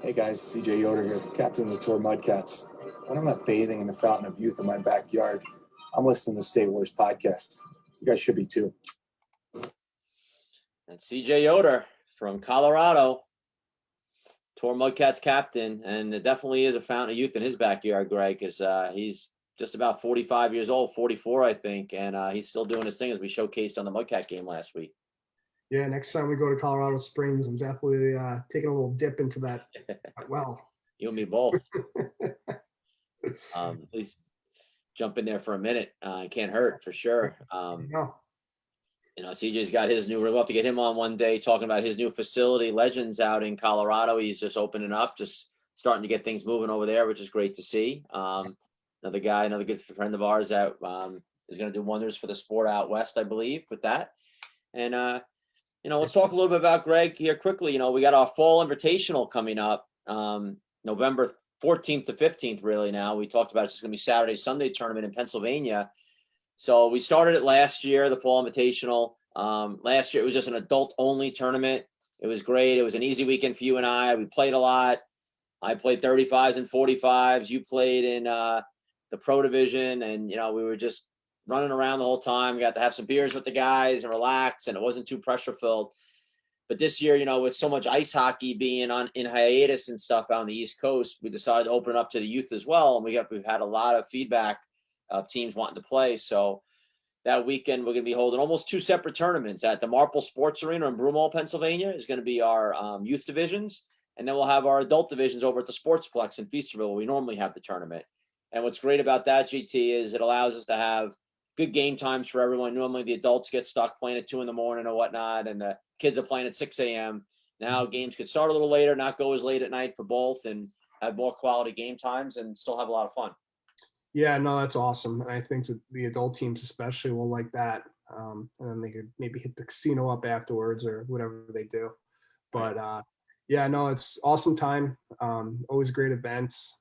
Hey guys, CJ Yoder here, captain of the Tour Mudcats. When I'm not bathing in the fountain of youth in my backyard, I'm listening to State Wars podcast. You guys should be too. That's CJ Yoder from Colorado, Tour Mudcats captain, and it definitely is a fountain of youth in his backyard, Greg, because he's just about 45 years old, 44, I think, and he's still doing his thing as we showcased on the Mudcat game last week. Yeah, next time we go to Colorado Springs, I'm definitely taking a little dip into that well. You and me both. Please jump in there for a minute. It can't hurt for sure. CJ's got his new, we'll have to get him on one day talking about his new facility, Legends, out in Colorado. He's just opening up, just starting to get things moving over there, which is great to see. Another guy, another good friend of ours that is going to do wonders for the sport out west, I believe, with that. And, let's talk a little bit about Greg here quickly. We got our fall invitational coming up November 14th to 15th, really now. We talked about it's just going to be Saturday, Sunday tournament in Pennsylvania. So we started it last year, the fall invitational. Last year, it was just an adult-only tournament. It was great. It was an easy weekend for you and I. We played a lot. I played 35s and 45s. You played in the pro division, and, we were just running around the whole time. We got to have some beers with the guys and relax, and it wasn't too pressure-filled. But this year, with so much ice hockey being in hiatus and stuff out on the East Coast, we decided to open it up to the youth as well. And we've had a lot of feedback of teams wanting to play. So that weekend, we're going to be holding almost two separate tournaments at the Marple Sports Arena in Broomall, Pennsylvania. Is going to be our youth divisions. And then we'll have our adult divisions over at the Sportsplex in Feasterville, where we normally have the tournament. And what's great about that, GT, is it allows us to have good game times for everyone. Normally the adults get stuck playing at 2 a.m. or whatnot, and the kids are playing at 6 a.m. Now games could start a little later, not go as late at night for both, and have more quality game times and still have a lot of fun. Yeah, no, that's awesome. And I think that the adult teams especially will like that. And then they could maybe hit the casino up afterwards or whatever they do. But yeah, no, it's awesome time. Always great events.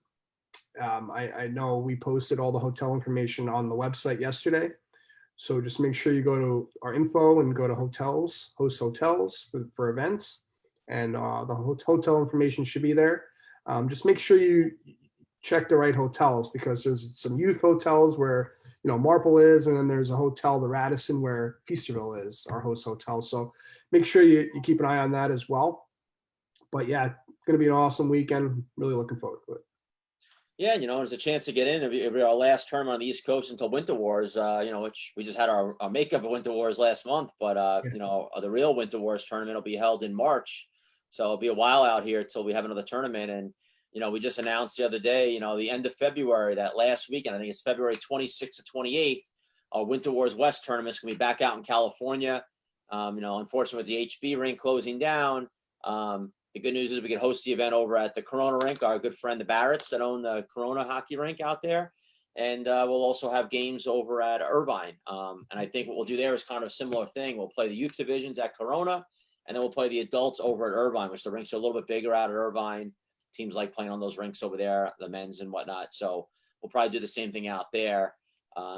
I know we posted all the hotel information on the website yesterday. So just make sure you go to our info and go to hotels, host hotels for events. And the hotel information should be there. Just make sure you check the right hotels, because there's some youth hotels where, Marple is, and then there's a hotel, the Radisson, where Feasterville is, our host hotel. So make sure you keep an eye on that as well. But yeah, going to be an awesome weekend. Really looking forward to it. Yeah, there's a chance to get in. It'll be our last term on the East Coast until Winter Wars, which we just had our makeup of Winter Wars last month. But, the real Winter Wars tournament will be held in March. So it'll be a while out here till we have another tournament. And, we just announced the other day, the end of February, that last weekend, I think it's February 26th to 28th, our Winter Wars West tournament's going to be back out in California. Unfortunately, with the HB rink closing down, the good news is we can host the event over at the Corona rink, our good friend, the Barretts, that own the Corona hockey rink out there. And we'll also have games over at Irvine. And I think what we'll do there is kind of a similar thing. We'll play the youth divisions at Corona, and then we'll play the adults over at Irvine, which the rinks are a little bit bigger out at Irvine. Teams like playing on those rinks over there, the men's and whatnot. So we'll probably do the same thing out there.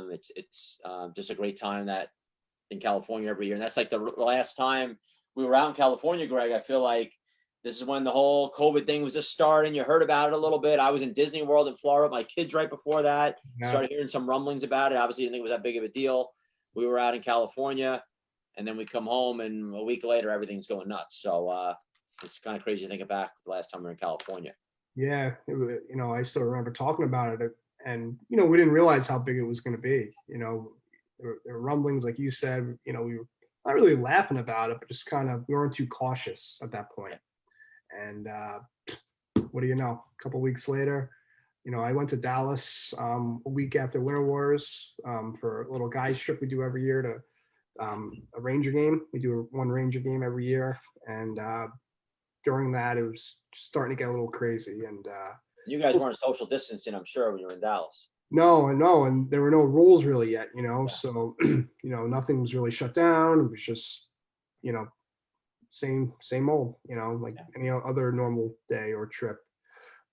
It's just a great time that in California every year. And that's like the last time we were out in California, Greg. I feel like this is when the whole COVID thing was just starting. You heard about it a little bit. I was in Disney World in Florida, my kids right before that. Yeah. Started hearing some rumblings about it. Obviously, didn't think it was that big of a deal. We were out in California, and then we come home, and a week later, everything's going nuts. So it's kind of crazy to think back the last time we were in California. Yeah, I still remember talking about it, and we didn't realize how big it was going to be. There were rumblings, like you said. not really laughing about it, but just kind of, we weren't too cautious at that point. And what do you know? A couple weeks later, I went to Dallas a week after Winter Wars for a little guys trip we do every year to a Ranger game. We do one Ranger game every year. And during that, it was starting to get a little crazy. And You guys weren't social distancing, I'm sure, when you were in Dallas. no, and there were no rules really yet, so, nothing was really shut down. It was just, same old, like any other normal day or trip.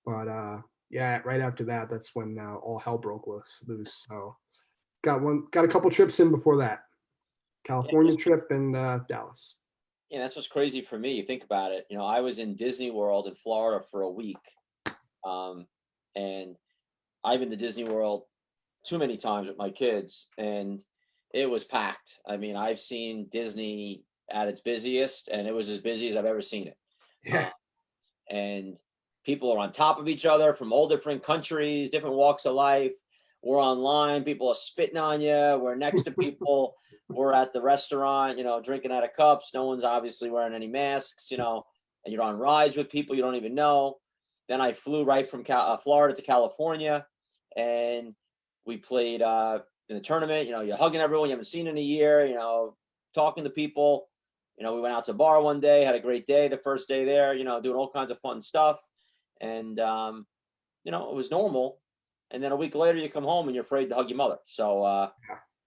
But yeah, right after that, that's when all hell broke loose. So got a couple trips in before that. California trip and Dallas. Yeah, that's what's crazy for me. You think about it. I was in Disney World in Florida for a week. And I've been to Disney World too many times with my kids, and it was packed. I mean, I've seen Disney at its busiest, and it was as busy as I've ever seen it. Yeah. And people are on top of each other from all different countries, different walks of life. We're online. People are spitting on you. We're next to people. We're at the restaurant, drinking out of cups. No one's obviously wearing any masks, and you're on rides with people you don't even know. Then I flew right from Florida to California, and we played in the tournament. You're hugging everyone you haven't seen in a year, talking to people. We went out to a bar one day, had a great day the first day there, doing all kinds of fun stuff. And, it was normal. And then a week later, you come home and you're afraid to hug your mother. So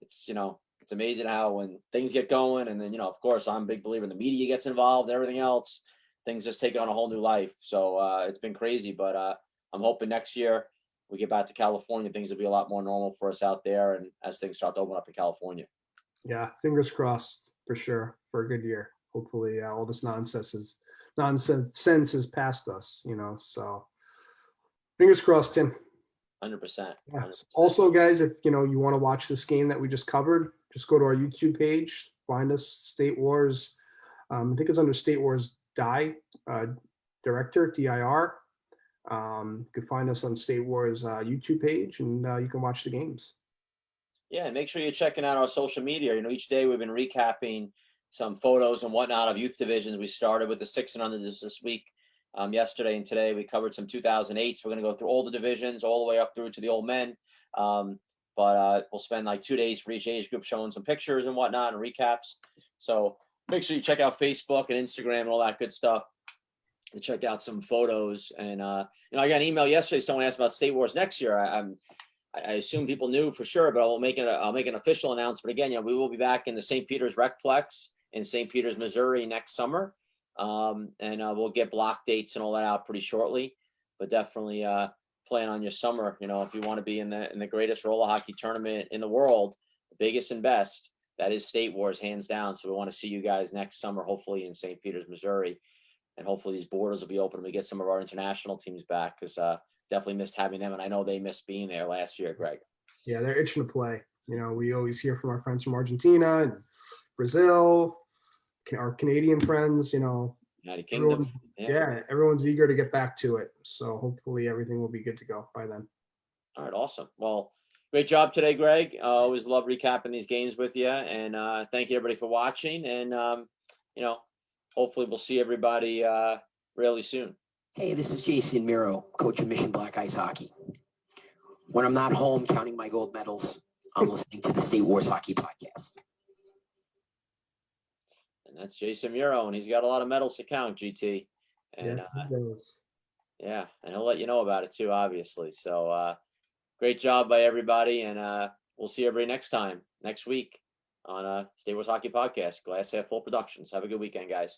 it's amazing how when things get going, and then, of course, I'm a big believer in the media gets involved and everything else. Things just take on a whole new life. So it's been crazy, but I'm hoping next year we get back to California, things will be a lot more normal for us out there, and as things start to open up in California. Yeah, fingers crossed for sure for a good year. Hopefully all this nonsense is past us, so fingers crossed, Tim. 100%. Yes. Also, guys, if you want to watch this game that we just covered, just go to our YouTube page, find us, State Wars. I think it's under State Wars Director, DIR. You can find us on State Wars YouTube page, and you can watch the games. Yeah, and make sure you're checking out our social media. Each day we've been recapping some photos and whatnot of youth divisions. We started with the 6 and under this week. Yesterday and today we covered some 2008. So we're going to go through all the divisions all the way up through to the old men. But we'll spend like 2 days for each age group showing some pictures and whatnot and recaps. So make sure you check out Facebook and Instagram and all that good stuff to check out some photos. And I got an email yesterday. Someone asked about State Wars next year. I assume people knew for sure, but I'll make an official announcement again. We will be back in the St. Peter's Recplex in St. Peter's, Missouri next summer. And we'll get block dates and all that out pretty shortly, but definitely plan on your summer. If you want to be in the greatest roller hockey tournament in the world, the biggest and best, that is State Wars, hands down. So we want to see you guys next summer, hopefully in St. Peter's, Missouri, and hopefully these borders will be open and we get some of our international teams back, because definitely missed having them, and I know they missed being there last year, Greg. Yeah, they're itching to play. We always hear from our friends from Argentina and Brazil, our Canadian friends, United Kingdom. Everyone's eager to get back to it. So hopefully everything will be good to go by then. All right, awesome. Well, great job today, Greg. Always love recapping these games with you, and thank you everybody for watching. And hopefully we'll see everybody really soon. Hey, this is Jason Miro, coach of Mission Black Ice Hockey. When I'm not home counting my gold medals, I'm listening to the State Wars Hockey Podcast. And that's Jason Muro, and he's got a lot of medals to count, GT. And and he'll let you know about it too, obviously. So great job by everybody, and we'll see everybody next week on State Wars Hockey Podcast, Glass Half Full Productions. Have a good weekend, guys.